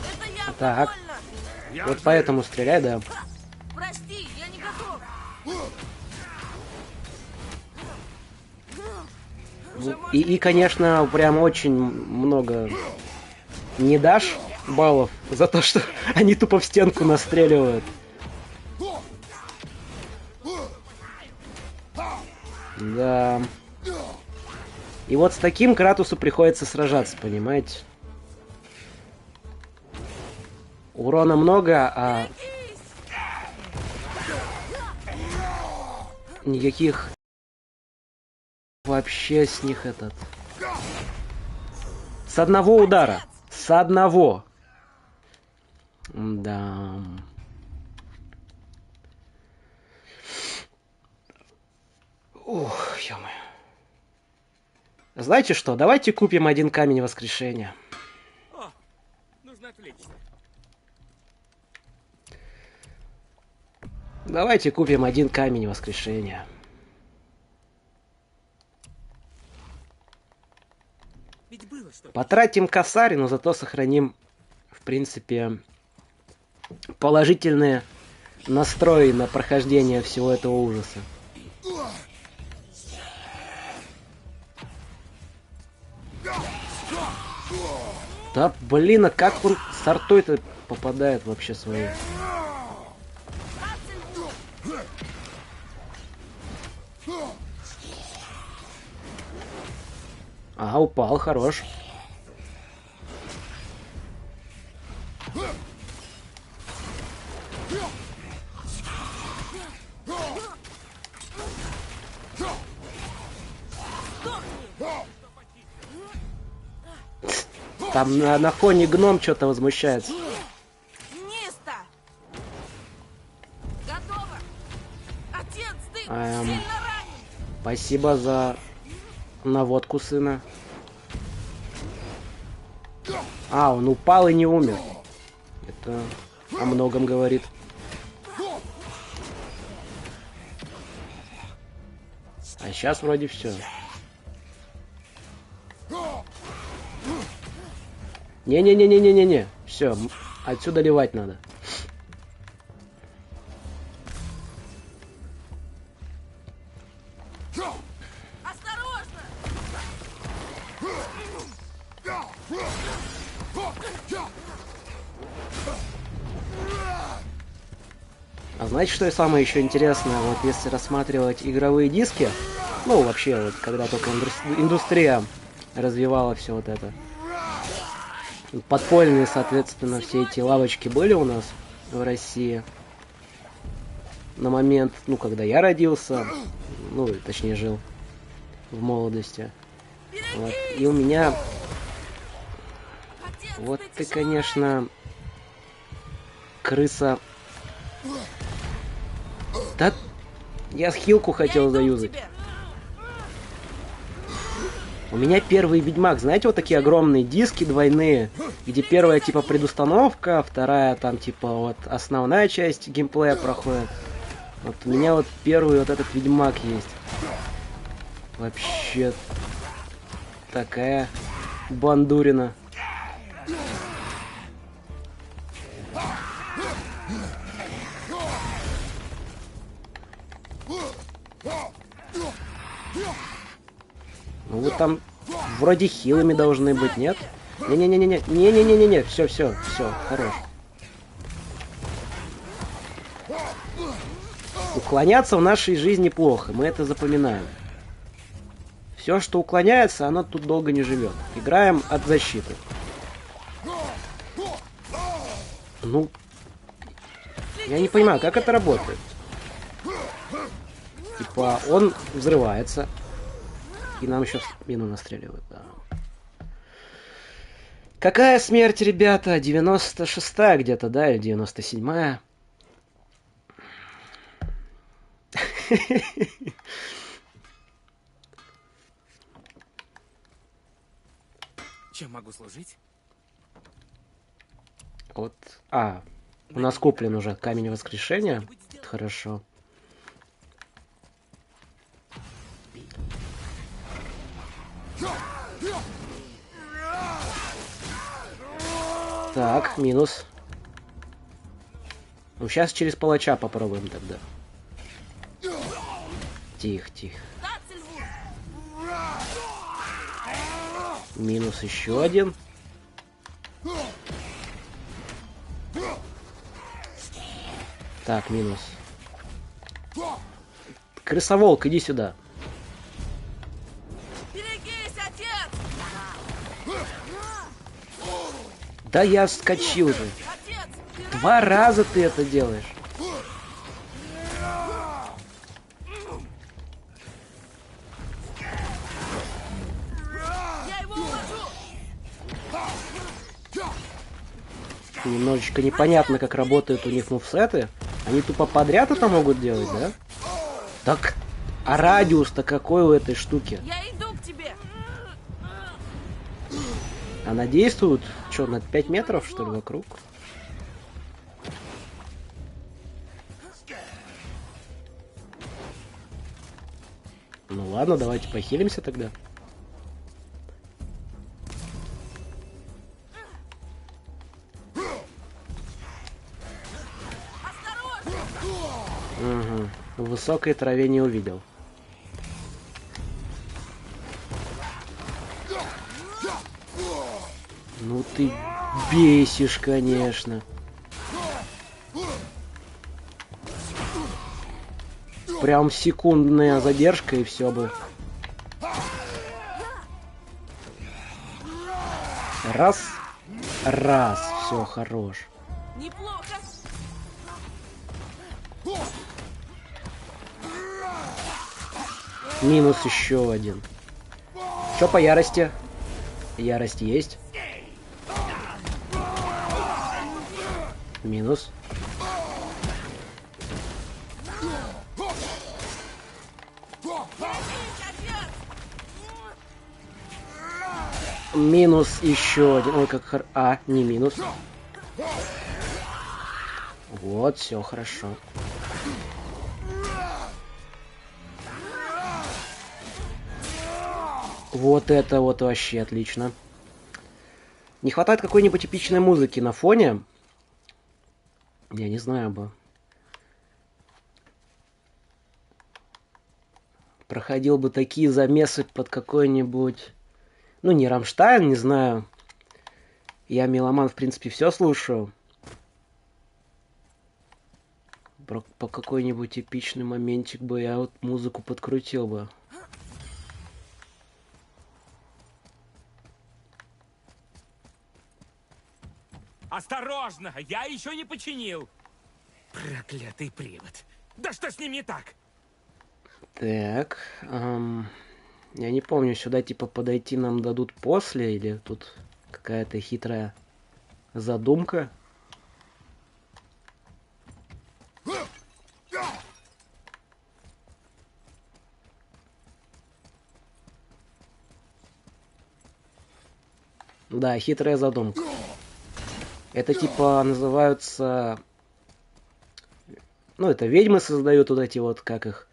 Это я Так. больно. Вот поэтому стреляй, да. Прости, я не готов. И, конечно, прям очень много не дашь. баллов за то, что они тупо в стенку настреливают. Да. И вот с таким Кратусу приходится сражаться, понимаете? Урона много, а никаких вообще с них этот... С одного удара. С одного. Да. Ух, ё-моё. Знаете что? Давайте купим один камень воскрешения. О, нужно отвлечься. Давайте купим один камень воскрешения. Ведь было что-то. Потратим косарь, но зато сохраним, в принципе, положительные настрои на прохождение всего этого ужаса. Да блин, а как он с артой-то попадает вообще своей? Ага, упал, хорош. Там на фоне гном что-то возмущается. Ниста! Готово! Отец, ты Эм. сильно ранен! Спасибо за наводку сына. А, он упал и не умер. Это о многом говорит. А сейчас вроде все. Не-не-не-не-не-не-не. Все, отсюда ливать надо. Осторожно! А знаете, что и самое еще интересное? Вот если рассматривать игровые диски, ну вообще вот когда только индустрия развивала все вот это. Подпольные, соответственно, все эти лавочки были у нас в России. На момент, ну, когда я родился, ну, точнее, жил в молодости. Вот. И у меня... Отец, Вот ты, тяжело конечно, крыса... Да, я хилку ранен. хотел Я иду к заюзать. тебе. У меня первый Ведьмак, знаете, вот такие огромные диски двойные, где первая типа предустановка, вторая там типа вот основная часть геймплея проходит. Вот у меня вот первый вот этот Ведьмак есть. Вообще такая бандурина. Ну вы там вроде хилыми должны быть, нет? Не-не-не-не-не, не-не-не-не-не, все, хорош. Уклоняться в нашей жизни плохо, мы это запоминаем. Все, что уклоняется, оно тут долго не живет. Играем от защиты. Ну, я не понимаю, как это работает. Типа, он взрывается. И нам еще в спину настреливают, да. Какая смерть, ребята? 96-я где-то, да? Или 97-я? Чем могу служить? Вот. А, у нас куплен уже камень воскрешения. Это хорошо. Так, минус. Ну, сейчас через палача попробуем тогда. Тихо, тихо. Минус еще один. Так, минус. Крысоволк, иди сюда. Берегись, отец! Да я вскочил же. Отец! Ты 2 раза ты это делаешь. Я его уложу! Немножечко непонятно, как работают у них мувсеты. Они тупо подряд это могут делать, да? Так, а радиус-то какой у этой штуки? Я иду к тебе! Она действует, что, на 5 метров, что ли, вокруг? Ну ладно, давайте похилимся тогда. Угу. В высокой траве не увидел. Ну ты бесишь, конечно. Прям секундная задержка и все бы. Раз. Раз. Все, хорош. Неплохо! Минус еще один. Что по ярости? Ярость есть. Минус. Минус еще один. Ой, как хор... А, не минус. Вот, все хорошо. Вот это вот вообще отлично. Не хватает какой-нибудь эпичной музыки на фоне. Я не знаю бы. Проходил бы такие замесы под какой-нибудь... Ну, не Рамштайн, не знаю. Я меломан, в принципе, все слушаю. По какой-нибудь эпичный моментик бы я вот музыку подкрутил бы. Осторожно! Я еще не починил! Проклятый привод! Да что с ним не так? Так, я не помню, сюда типа подойти нам дадут после, или тут какая-то хитрая задумка. Да, хитрая задумка. Это типа называются... Ну, это ведьмы создают вот эти вот, как их...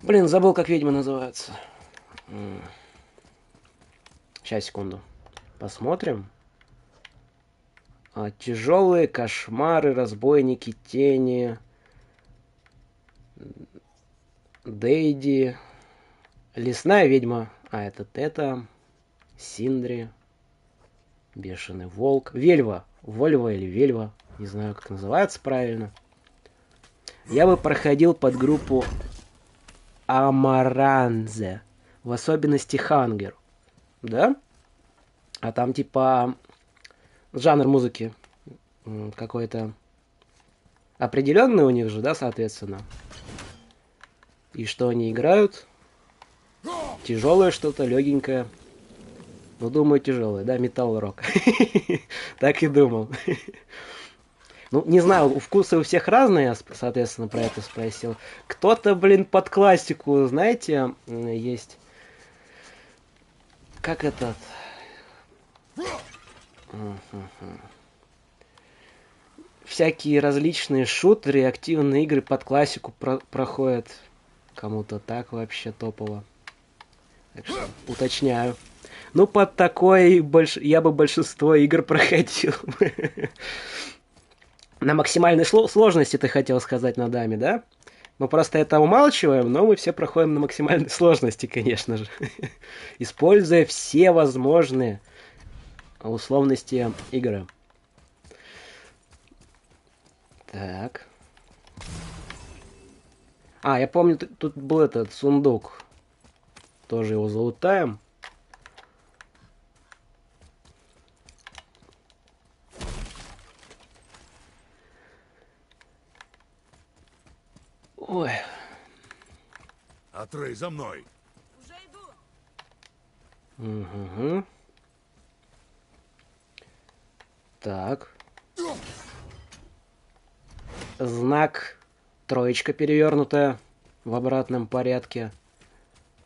Блин, забыл, как ведьмы называются. Сейчас, секунду. Посмотрим. Тяжелые кошмары, разбойники тени. Дейди. Лесная ведьма. Это Синдри. Бешеный волк. Вельва. Вольва или Вельва. Не знаю, как называется правильно. Я бы проходил под группу Амаранзе. В особенности Хангер. Да? А там типа жанр музыки какой-то определенный у них же, да, соответственно. И что они играют? Тяжелое что-то, легенькое. Ну, думаю, тяжелое, да, металл-рок. Так и думал. Ну, не знаю, вкусы у всех разные, я, соответственно, про это спросил. Кто-то, блин, под классику, знаете, есть... Как этот... Всякие различные шутеры, активные игры под классику проходят. Кому-то так вообще топово. Так что уточняю. Ну, под такой я бы большинство игр проходил. На максимальной сложности ты хотел сказать на даме, да? Мы просто это умалчиваем, но мы все проходим на максимальной сложности, конечно же. Используя все возможные условности игры. Так. А, я помню, тут был этот сундук. Тоже его залутаем. Ой. Атрей, за мной. Уже иду. Угу. Так. Знак троечка перевернутая в обратном порядке.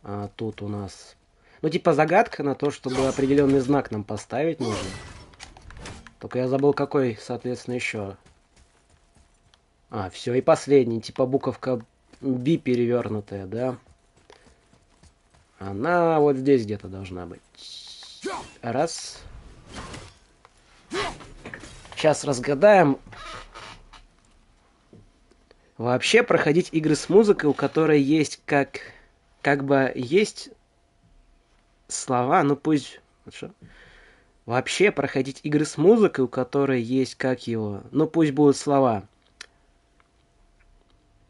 А тут у нас... Ну, типа загадка на то, чтобы определенный знак нам поставить нужно. Только я забыл, какой, соответственно, еще. А, все, и последний. Типа буковка B перевернутая, да? Она вот здесь где-то должна быть. Раз. Сейчас разгадаем. Вообще проходить игры с музыкой, у которой есть как бы есть слова, ну пусть... Что? Вообще проходить игры с музыкой, у которой есть как его... Ну пусть будут слова.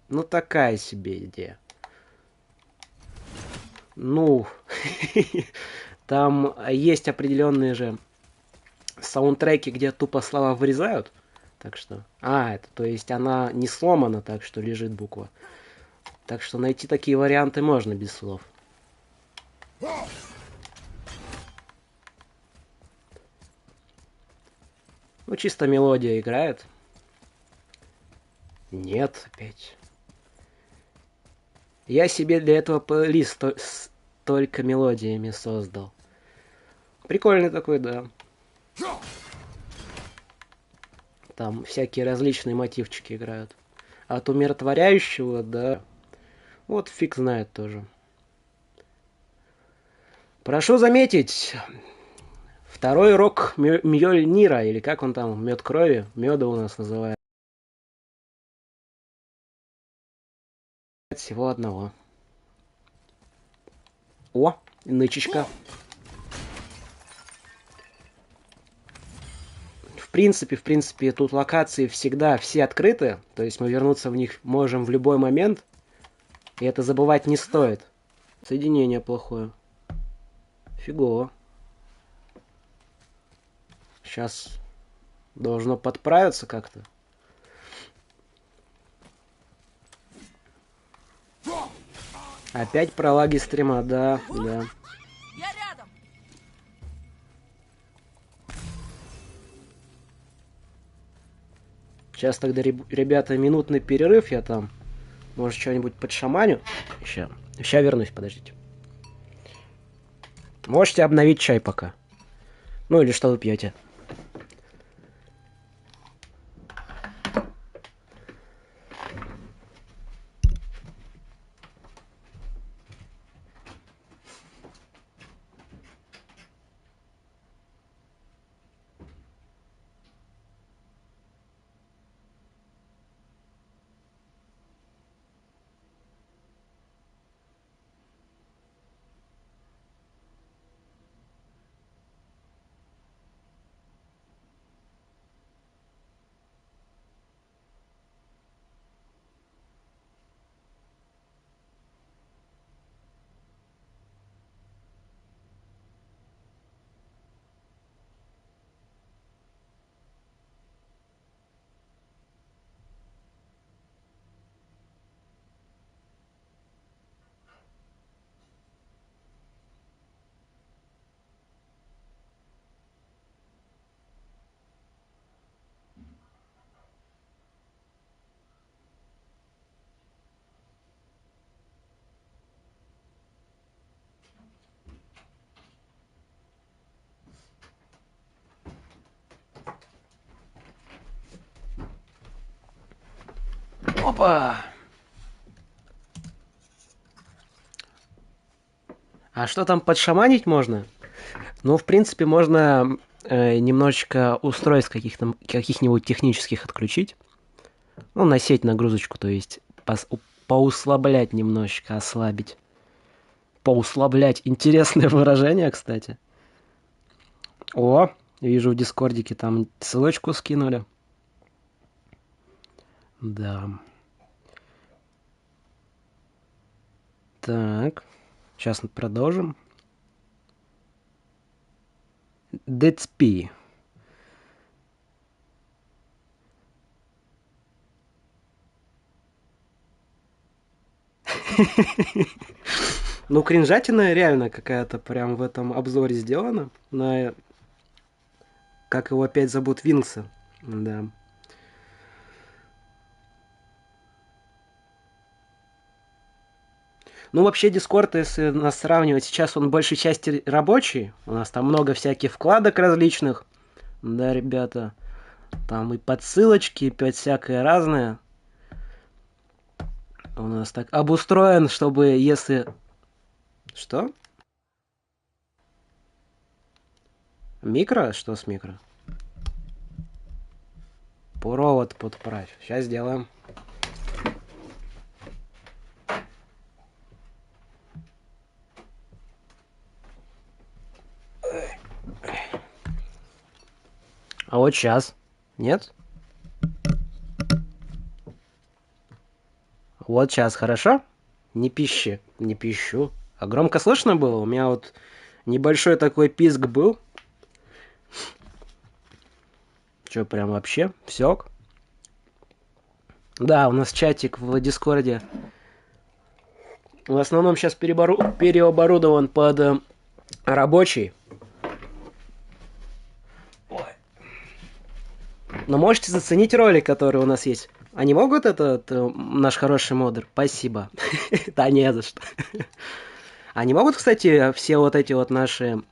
Ну такая себе идея. Ну, там есть определенные же саундтреки, где тупо слова вырезают. Так что... А, это, то есть она не сломана, так что лежит буква. Так что найти такие варианты можно без слов. Ну, чисто мелодия играет. Нет, опять. Я себе для этого плейлист только мелодиями создал. Прикольный такой, да. Там всякие различные мотивчики играют. А от умиротворяющего, да. Вот фиг знает тоже. Прошу заметить, второй рок Мьёльнира, или как он там, мед крови, меда у нас называют. Всего одного. О, нычечка. В принципе, тут локации всегда все открыты. То есть мы вернуться в них можем в любой момент. И это забывать не стоит. Соединение плохое. Фигово. Сейчас должно подправиться как-то. Опять про лаги стрима, да. Я рядом. Сейчас тогда, ребята, минутный перерыв, я там, может, что-нибудь подшаманю. Сейчас вернусь, подождите. Можете обновить чай пока. Ну или что вы пьете. Опа! А что там подшаманить можно? Ну, в принципе, можно немножечко устройств каких-нибудь технических отключить. Ну, на сеть нагрузочку, то есть поуслаблять немножечко, ослабить. Поуслаблять. Интересное выражение, кстати. О, вижу в дискордике там ссылочку скинули. Да. Так. Сейчас продолжим. Децпи. Ну, кринжатина реально какая-то прям в этом обзоре сделана. Как его опять зовут? Винкса. Да. Ну, вообще, Discord, если нас сравнивать, сейчас он большей части рабочий. У нас там много всяких вкладок различных. Да, ребята. Там и подсылочки, и опять всякое разное. У нас так обустроен, чтобы если... Что? Микро? Что с микро? Провод подправь. Сейчас сделаем. А вот сейчас. Нет? Вот сейчас, хорошо? Не пищи. Не пищу. А громко слышно было? У меня вот небольшой такой писк был. Че, прям вообще? Все? Да, у нас чатик в Дискорде в основном сейчас переоборудован под рабочий. Но можете заценить ролик, который у нас есть. Они могут этот наш хороший модер? Спасибо. Да не за что. Они могут, кстати, все вот эти вот наши,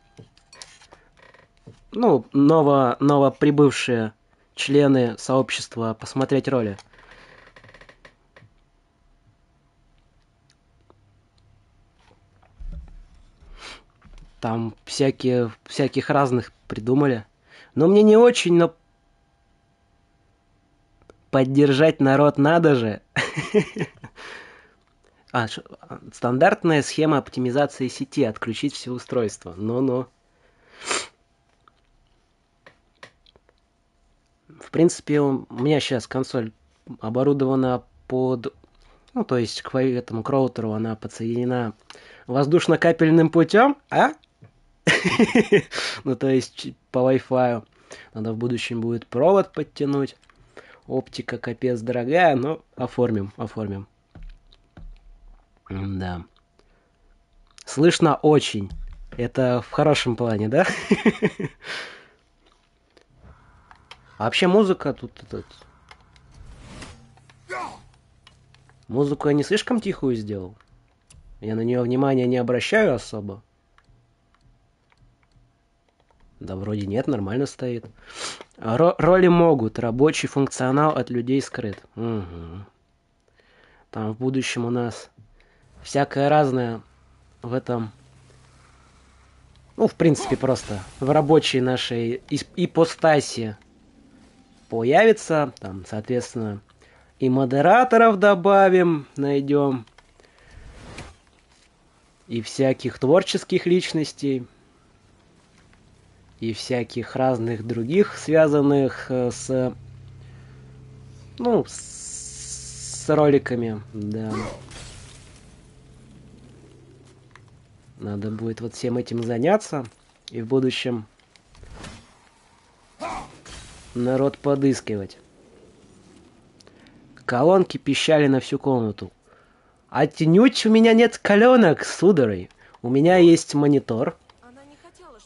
ну, новоприбывшие члены сообщества посмотреть роли? Там всяких разных придумали. Но мне не очень, но поддержать народ надо же. Стандартная схема оптимизации сети. Отключить все устройства. Ну-ну. В принципе, у меня сейчас консоль оборудована под... Ну, то есть к этому к роутеру она подсоединена воздушно-капельным путем, а? Ну, то есть по Wi-Fi. Надо в будущем будет провод подтянуть. Оптика капец дорогая, но оформим. Да. Слышно очень. Это в хорошем плане, да? А вообще музыка тут... Музыку я не слишком тихую сделал. Я на нее внимания не обращаю особо. Да вроде нет, нормально стоит. Роли могут. Рабочий функционал от людей скрыт. Угу. Там в будущем у нас всякое разное в этом... Ну, в принципе, просто в рабочей нашей ипостаси появится. Там, соответственно, и модераторов добавим, найдем. И всяких творческих личностей. И всяких разных других, связанных с... Ну, с роликами, да. Надо будет вот всем этим заняться. И в будущем народ подыскивать. Колонки пищали на всю комнату. Отнюдь у меня нет коленок, сударь. У меня есть монитор.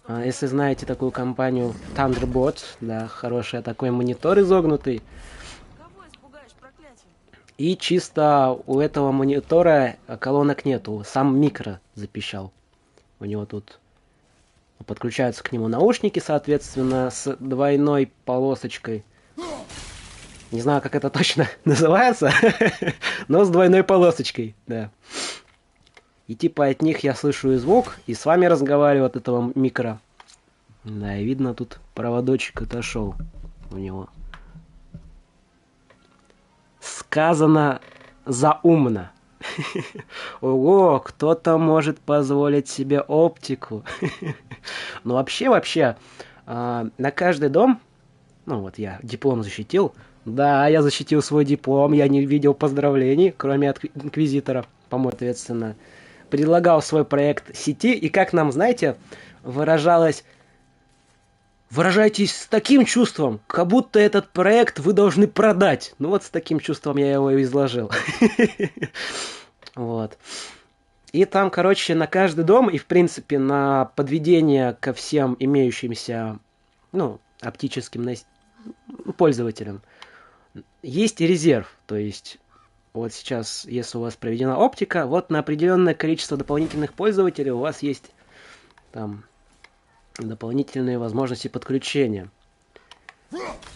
Если знаете такую компанию Thunderbot, да, хороший такой монитор изогнутый. И чисто у этого монитора колонок нету, сам микро запищал. У него тут подключаются к нему наушники, соответственно, с двойной полосочкой. Не знаю, как это точно называется, но с двойной полосочкой, да. И типа от них я слышу и звук, и с вами разговариваю от этого микро. Да, и видно, тут проводочек отошел у него. Сказано заумно. Ого, кто-то может позволить себе оптику. Ну вообще, на каждый дом, ну вот я диплом защитил, Да, я защитил свой диплом, я не видел поздравлений, кроме от инквизитора, по-моему, ответственно. Предлагал свой проект сети, и как нам, знаете, выражалось: выражайтесь с таким чувством, как будто этот проект вы должны продать. Ну вот с таким чувством я его и изложил. Вот. И там, короче, на каждый дом и, в принципе, на подведение ко всем имеющимся, ну, оптическим пользователям есть резерв. То есть, вот сейчас, если у вас проведена оптика, вот на определенное количество дополнительных пользователей у вас есть там дополнительные возможности подключения.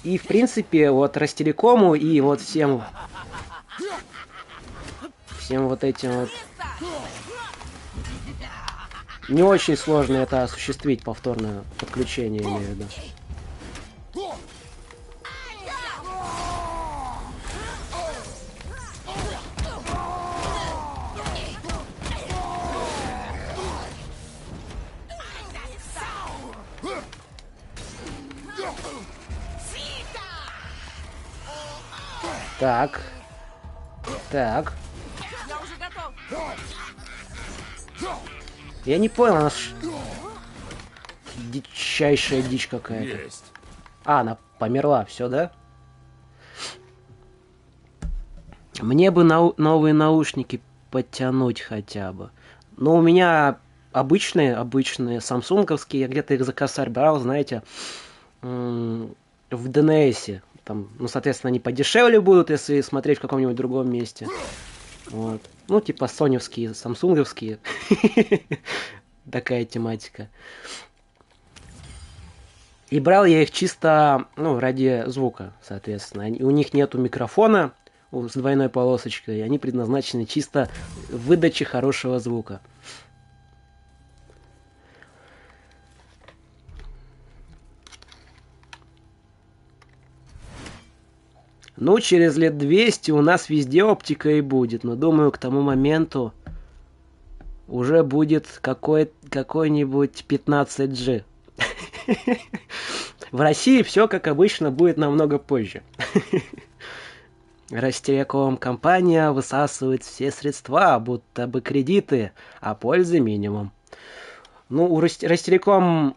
И, в принципе, вот Ростелекому и вот всем вот этим вот не очень сложно это осуществить, повторное подключение, имею в виду. Так. Так. Я уже готов. Я не понял, она дичайшая дичь какая-то. Есть. А, она померла, все, да? Мне бы новые наушники подтянуть хотя бы. Но у меня обычные самсунговские, я где-то их за косарь брал, знаете, в ДНСе. Там, ну, соответственно, они подешевле будут, если смотреть в каком-нибудь другом месте. Вот. Ну, типа соневские, самсунговские. Такая тематика. И брал я их чисто, ну, ради звука, соответственно. У них нету микрофона с двойной полосочкой, и они предназначены чисто выдаче хорошего звука. Ну, через лет 200 у нас везде оптика и будет, но думаю, к тому моменту уже будет какой-нибудь 15G. В России все, как обычно, будет намного позже. Ростелеком-компания высасывает все средства, будто бы кредиты, а пользы минимум. Ну, у Ростелеком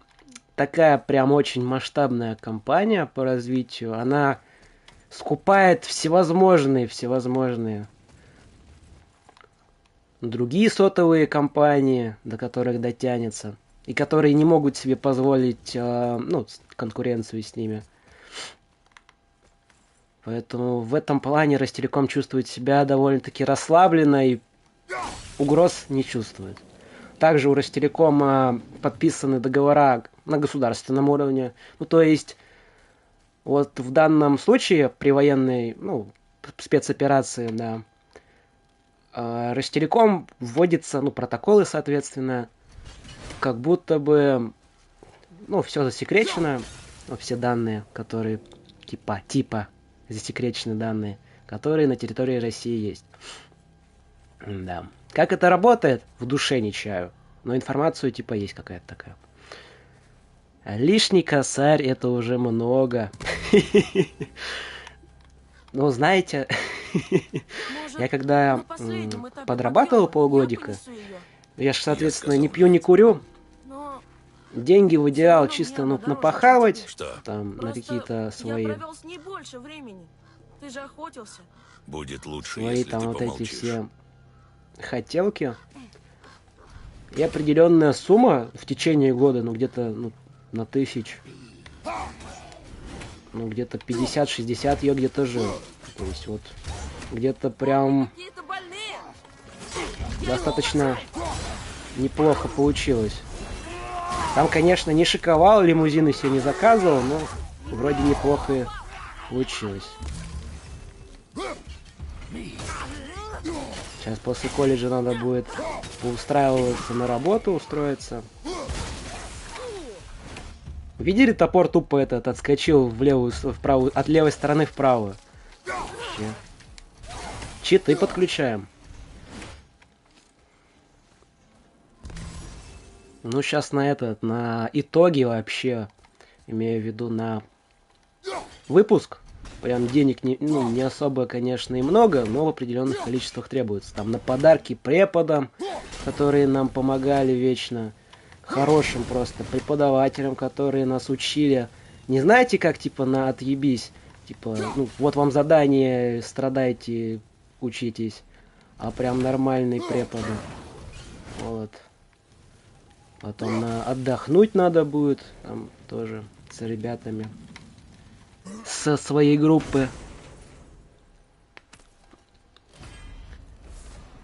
такая прям очень масштабная компания по развитию. Она скупает всевозможные другие сотовые компании, до которых дотянется, и которые не могут себе позволить, ну, конкуренцию с ними. Поэтому в этом плане Ростелеком чувствует себя довольно-таки расслабленно и угроз не чувствует. Также у Ростелекома подписаны договора на государственном уровне. Ну, то есть, вот в данном случае при военной, ну, спецоперации, да, Ростелеком вводится, ну, протоколы, соответственно, как будто бы, ну, все засекречено, ну, все данные, которые типа засекречены данные, которые на территории России есть. Да. Как это работает, в душе не чаю, но информацию типа есть какая-то такая. А лишний косарь это уже много. Ну, знаете, я когда подрабатывал полгодика, я же, соответственно, не пью, не курю. Деньги в идеал чисто, ну, напахавать, там, на какие-то свои... Я провел с ней больше времени. Ты же охотился. Будет лучше, свои если там ты вот помолчишь. эти все хотелки. И определенная сумма в течение года, ну, где-то, ну, на 1000. Ну, где-то 50-60 я где-то жил. То есть вот где-то прям Какие-то больные. достаточно неплохо получилось. Там, конечно, не шиковал, лимузины себе не заказывал, но вроде неплохо и получилось. Сейчас после колледжа надо будет устраиваться на работу, устроиться. Видели, топор тупо этот отскочил в левую, в правую, от левой стороны в правую. Вообще. Читы подключаем. Ну, сейчас на итоги вообще, имею в виду на выпуск, Прям денег не особо, конечно, и много, но в определенных количествах требуется. Там на подарки преподам, которые нам помогали вечно. Хорошим просто преподавателям, которые нас учили. Не знаете, как, типа, на отъебись? Типа, ну, вот вам задание, страдайте, учитесь. А прям нормальные преподы. Вот. Потом отдохнуть надо будет. Там тоже с ребятами. Со своей группы.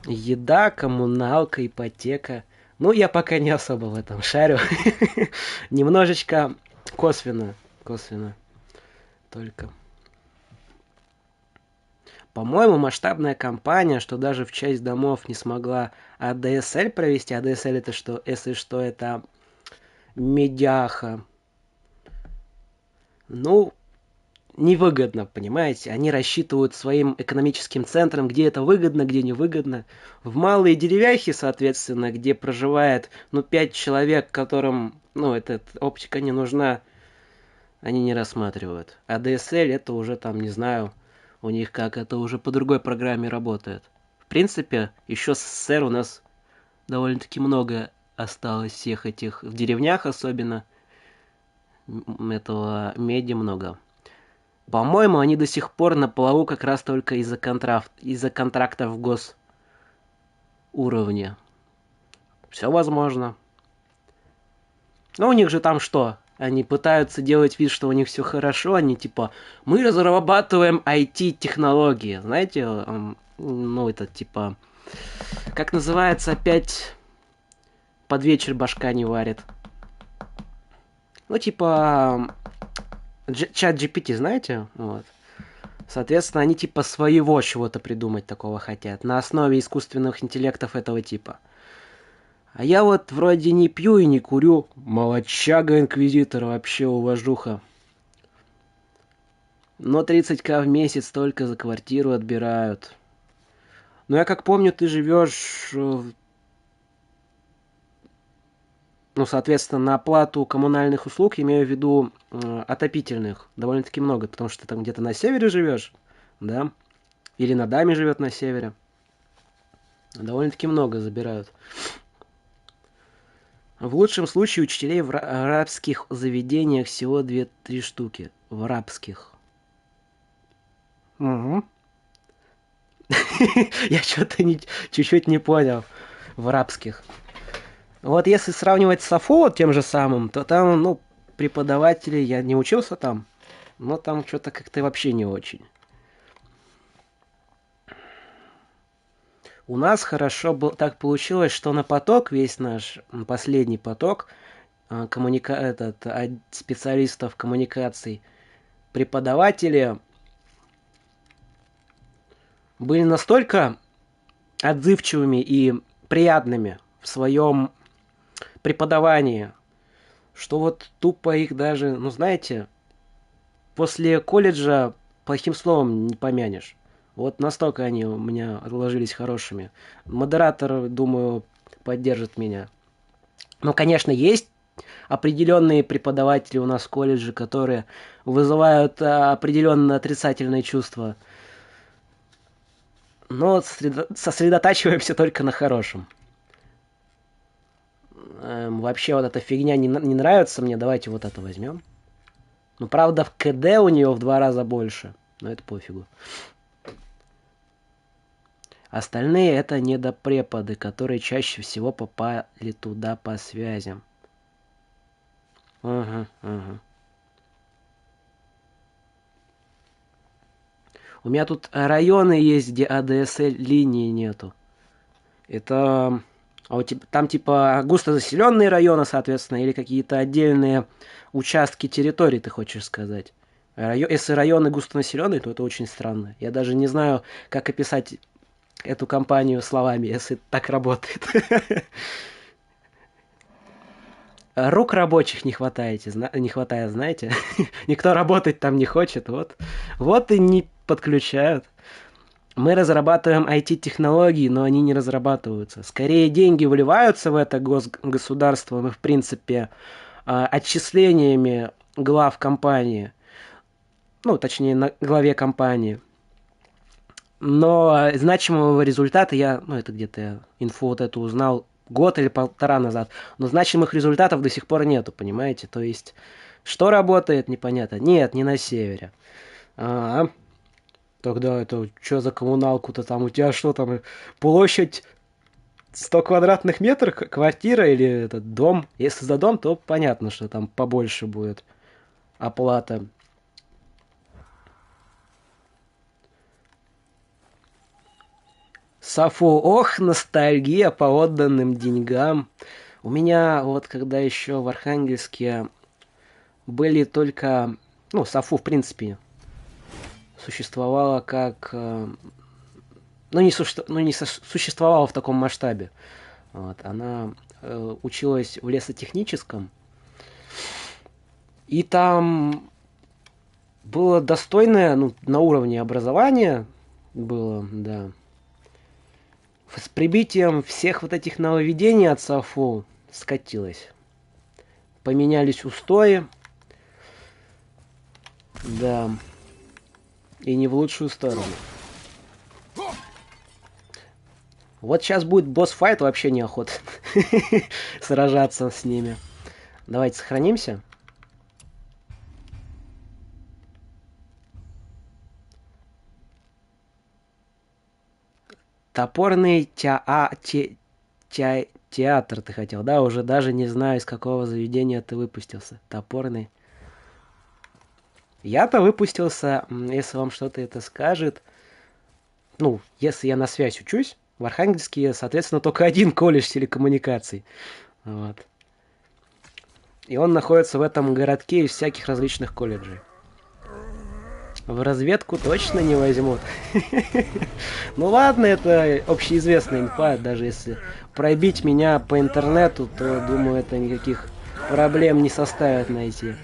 Еда, коммуналка, ипотека. Ну, я пока не особо в этом шарю. Немножечко косвенно. Косвенно. Только. По-моему, масштабная компания, что даже в часть домов не смогла ADSL провести. ADSL это что? Если что, это медиаха. Ну, невыгодно, понимаете? Они рассчитывают своим экономическим центром, где это выгодно, где невыгодно. В малые деревяхи, соответственно, где проживает, 5 человек, которым, эта оптика не нужна, они не рассматривают. А DSL это уже там, не знаю, у них как, это уже по другой программе работает. В принципе, еще с СССР у нас довольно-таки много осталось всех этих, в деревнях особенно, этого меди много. По-моему, они до сих пор на плаву как раз только из-за контрактов в госуровне. Все возможно. Но у них же там что? Они пытаются делать вид, что у них все хорошо. Они типа, мы разрабатываем IT-технологии. Знаете, это типа... Как называется опять... Под вечер башка не варит. Типа... Чат GPT, знаете? Вот. Соответственно, они типа своего чего-то придумать такого хотят. На основе искусственных интеллектов этого типа. А я вот вроде не пью и не курю. Молодчага-инквизитор, вообще уважуха. Но 30к в месяц только за квартиру отбирают. Но я как помню, ты живешь... соответственно, на оплату коммунальных услуг, имею в виду отопительных, довольно-таки много, потому что ты там где-то на севере живешь, да? Или на даме живет на севере. Довольно-таки много забирают. В лучшем случае учителей в арабских заведениях всего 2-3 штуки. В арабских. Угу. Я что-то чуть-чуть не понял. В арабских. Вот если сравнивать с САФО тем же самым, то там, преподаватели, я не учился там, но там что-то как-то вообще не очень. У нас хорошо так получилось, что на поток, весь наш последний поток специалистов коммуникаций, преподаватели были настолько отзывчивыми и приятными в своем преподавании, что вот тупо их даже, знаете, после колледжа плохим словом не помянешь. Вот настолько они у меня отложились хорошими. Модератор, думаю, поддержит меня. Конечно, есть определенные преподаватели у нас в колледже, которые вызывают определенно отрицательные чувства. Но сосредотачиваемся только на хорошем. Вообще вот эта фигня не нравится мне. Давайте вот это возьмем. Правда, в КД у нее в 2 раза больше. Но это пофигу. Остальные это недопреподы, которые чаще всего попали туда по связям. Угу. У меня тут районы есть, где ADSL линии нету. Это... там типа густозаселенные районы, соответственно, или какие-то отдельные участки территории, ты хочешь сказать. Если районы густонаселенные, то это очень странно. Я даже не знаю, как описать эту компанию словами, если так работает. Рук рабочих не хватает, знаете. Никто работать там не хочет, вот и не подключают. Мы разрабатываем IT-технологии, но они не разрабатываются. Скорее деньги вливаются в это государство, в принципе, отчислениями глав компании. ну, точнее, на главе компании. Но значимого результата я, ну, это где-то я инфу вот эту узнал год или полтора назад, но значимых результатов до сих пор нету, понимаете? То есть, что работает, непонятно. Нет, не на севере. Тогда это что за коммуналку-то там? У тебя что там, площадь 100 квадратных метров, квартира или этот дом? Если за дом, то понятно, что там побольше будет оплата. Сафо, ох, ностальгия по отданным деньгам. У меня вот когда еще в Архангельске были только... Ну, Сафо, в принципе, существовала как... Ну, не существовала в таком масштабе. Вот, она училась в лесотехническом. И там было достойное, ну, на уровне образования было, да. С прибытием всех вот этих нововведений от Сафо скатилось. Поменялись устои. Да. И не в лучшую сторону. Вот сейчас будет босс-файт, вообще неохота сражаться с ними. Давайте сохранимся. Топорный театр ты хотел, да? Уже даже не знаю, из какого заведения ты выпустился. Топорный. Я-то выпустился, если вам что-то это скажет. Ну, если я на связь учусь, в Архангельске, соответственно, только один колледж телекоммуникаций. Вот. И он находится в этом городке из всяких различных колледжей. В разведку точно не возьмут. Ну ладно, это общеизвестная инфа. Даже если пробить меня по интернету, то, думаю, это никаких проблем не составит найти.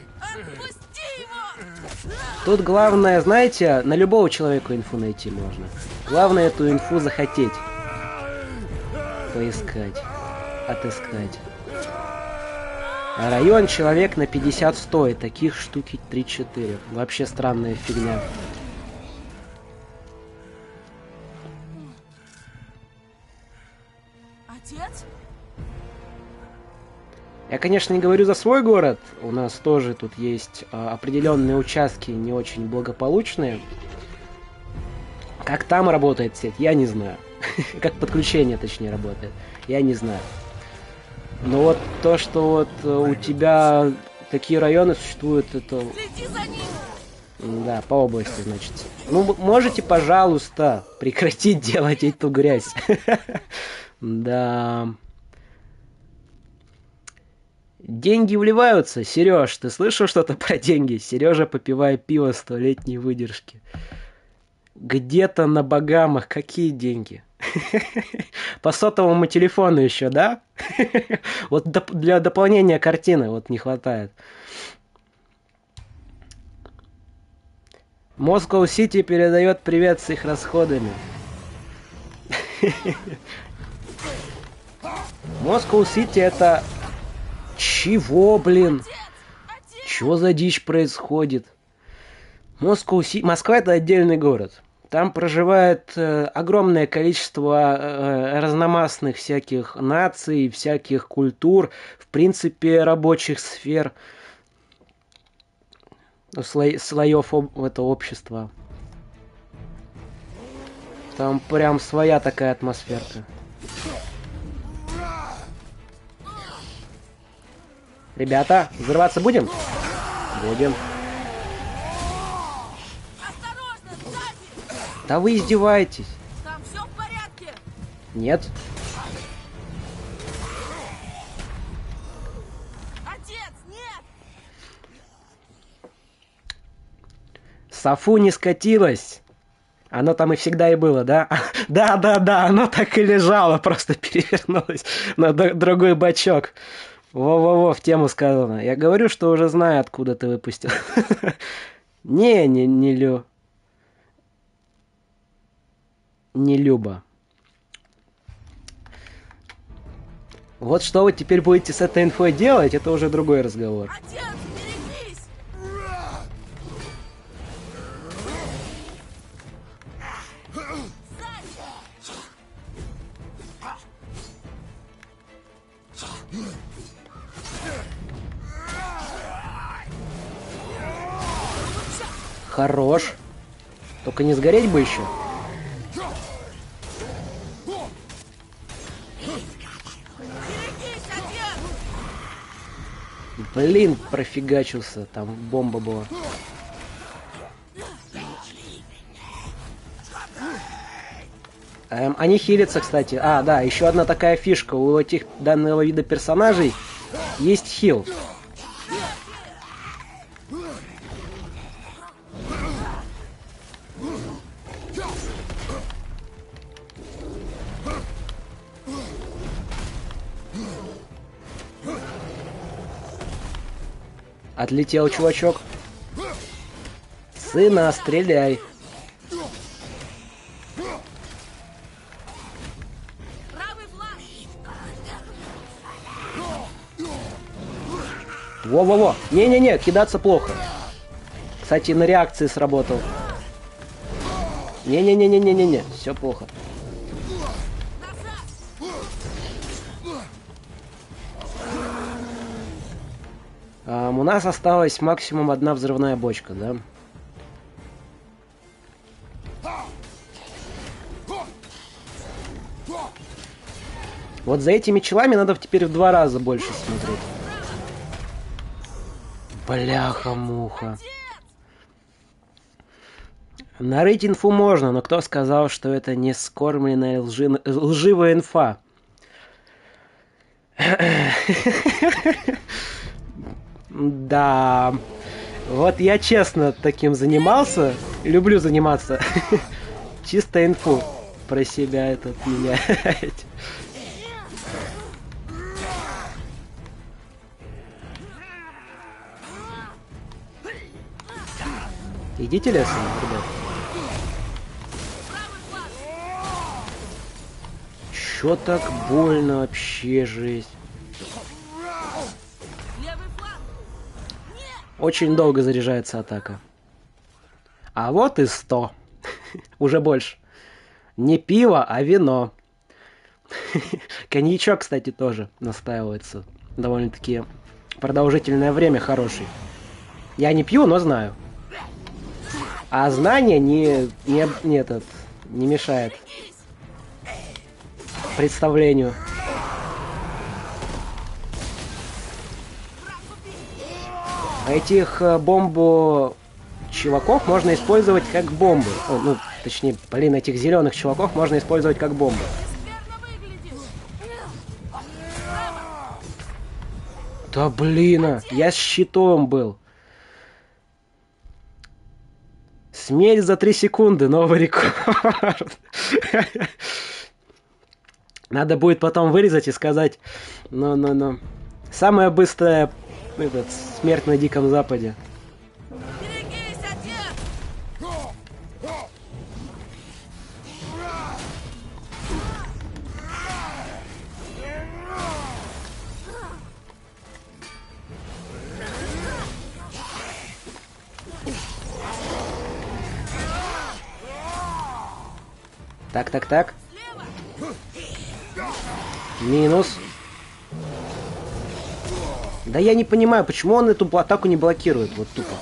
Тут главное, знаете, на любого человека инфу найти можно. Главное эту инфу захотеть. Поискать. Отыскать. А район человек на 50 стоит. Таких штуки 3-4. Вообще странная фигня. Отец? Я, конечно, не говорю за свой город. У нас тоже тут есть определенные участки не очень благополучные. Как там работает сеть, я не знаю. Как подключение, точнее, работает, я не знаю. Но вот то, что вот у тебя такие районы существуют, это... Следи за ним! Да, по области, значит. Ну, можете, пожалуйста, прекратить делать эту грязь. Да. Деньги вливаются. Сереж, ты слышал что-то про деньги? Сережа, попивая пиво 100-летней выдержки. Где-то на Багамах какие деньги? По сотовому телефону еще, да? Вот для дополнения картины вот не хватает. Москва Сити передает привет с их расходами. Москва Сити это... Чего, блин? Чё за дичь происходит? Москва это отдельный город. Там проживает огромное количество разномастных всяких наций, всяких культур, в принципе, рабочих сфер, слоев этого общества. Там прям своя такая атмосферка. Ребята, взрываться будем? Будем. Осторожно, сзади! Да вы издеваетесь. Там все в порядке? Нет. Отец, нет! Сафу не скатилась. Оно там и всегда и было, да? Да, оно так и лежало, просто перевернулось на другой бачок. Во-во-во, в тему сказано. Я говорю, что уже знаю, откуда ты выпустил. Не Люба. Вот что вы теперь будете с этой инфой делать, это уже другой разговор. Отец, берегись! Хорош. Только не сгореть бы еще. Блин, профигачился. Там бомба была. Они хилятся, кстати. А, да, еще одна такая фишка. У этих данного вида персонажей есть хил. Отлетел чувачок. Сына, стреляй. Во-во-во. Не-не-не, кидаться плохо. Кстати, на реакции сработал. Не-не-не-не-не-не-не. Все плохо. У нас осталась максимум одна взрывная бочка, да? Вот за этими челами надо теперь в 2 раза больше смотреть. Бляха-муха. Нарыть инфу можно, но кто сказал, что это не скормленная лживая инфа? Да. Вот я честно таким занимался. Люблю заниматься. Чисто инфу про себя этот менять. Идите лесом, ребят. Чё так больно вообще, жесть. Очень долго заряжается атака. А вот и 100. Уже больше. Не пиво, а вино. Коньячок, кстати, тоже настаивается. Довольно-таки продолжительное время хороший. Я не пью, но знаю. А знание не мешает представлению. Этих бомбу чуваков можно использовать как бомбы. Ну, точнее, блин, этих зеленых чуваков можно использовать как бомбы. Да блин, я с щитом был. Смерть за 3 секунды, новый рекорд. Надо будет потом вырезать и сказать, ну. Самая быстрая смерть на Диком Западе. Так. Минус. Да я не понимаю, почему он эту атаку не блокирует, вот тупо.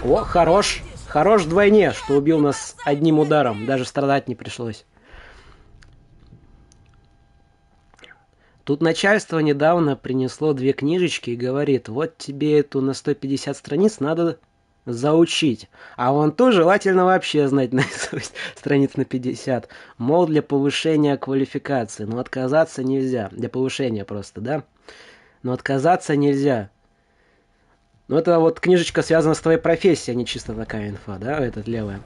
О, хорош. Хорош вдвойне, что убил нас одним ударом. Даже страдать не пришлось. Тут начальство недавно принесло 2 книжечки и говорит, вот тебе эту на 150 страниц надо заучить. А вон ту желательно вообще знать наизусть, страниц на 50. Мол, для повышения квалификации. Но отказаться нельзя. Для повышения просто, да? Но отказаться нельзя. Ну это вот книжечка связана с твоей профессией, а не чисто такая инфа, да? Этот левая.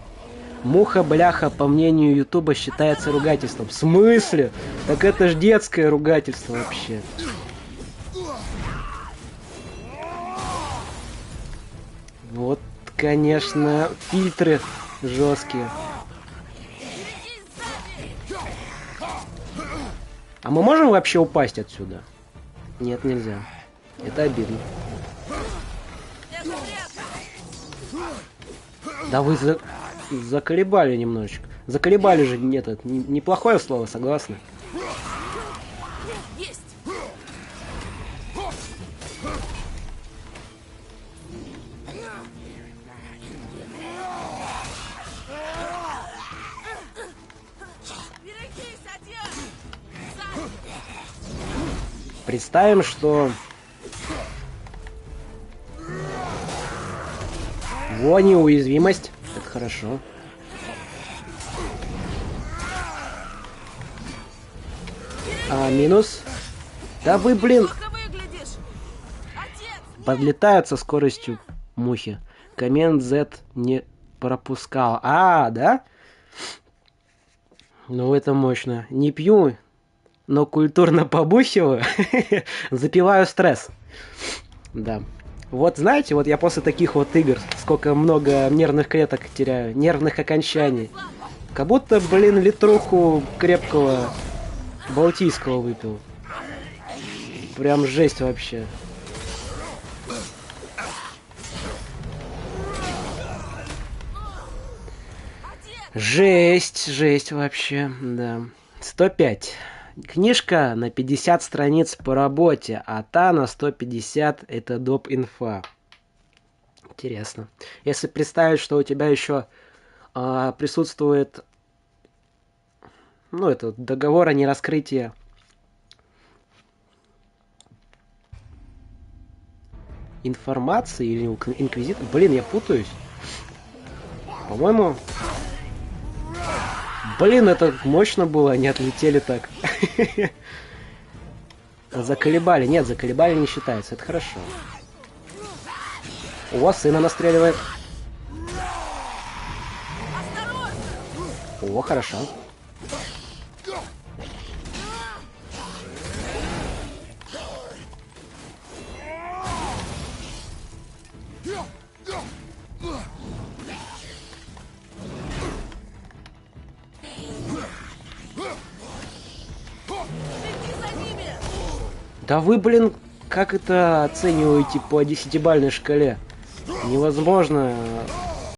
Муха-бляха, по мнению Ютуба, считается ругательством. В смысле? Так это ж детское ругательство вообще. Вот, конечно, фильтры жесткие. А мы можем вообще упасть отсюда? Нет, нельзя. Это обидно. Да вы заколебали немножечко. Заколебали же, нет, неплохое слово, согласны? Есть! Берегись, отец! Представим, что... Во, неуязвимость. Это хорошо. А, минус. Да вы, блин, Плохо выглядишь! Отец! подлетают со скоростью мухи. Коммент Z не пропускал. А, да? Ну, это мощно. Не пью, но культурно побухиваю. Запиваю стресс. Да. Вот знаете, вот я после таких вот игр сколько много нервных клеток теряю, нервных окончаний. Как будто, блин, литруху крепкого балтийского выпил. Прям жесть вообще. Жесть, жесть вообще, да. 105. Книжка на 50 страниц по работе, а та на 150 это доп. Инфа. Интересно. Если представить, что у тебя еще присутствует, ну, это договор о нераскрытии информации или инквизитор. Блин, я путаюсь. По-моему... Блин, это мощно было, они отлетели так. Заколебали. Нет, заколебали не считается, это хорошо. О, сына настреливает. О, хорошо. Да вы, блин, как это оцениваете по 10-бальной шкале? Невозможно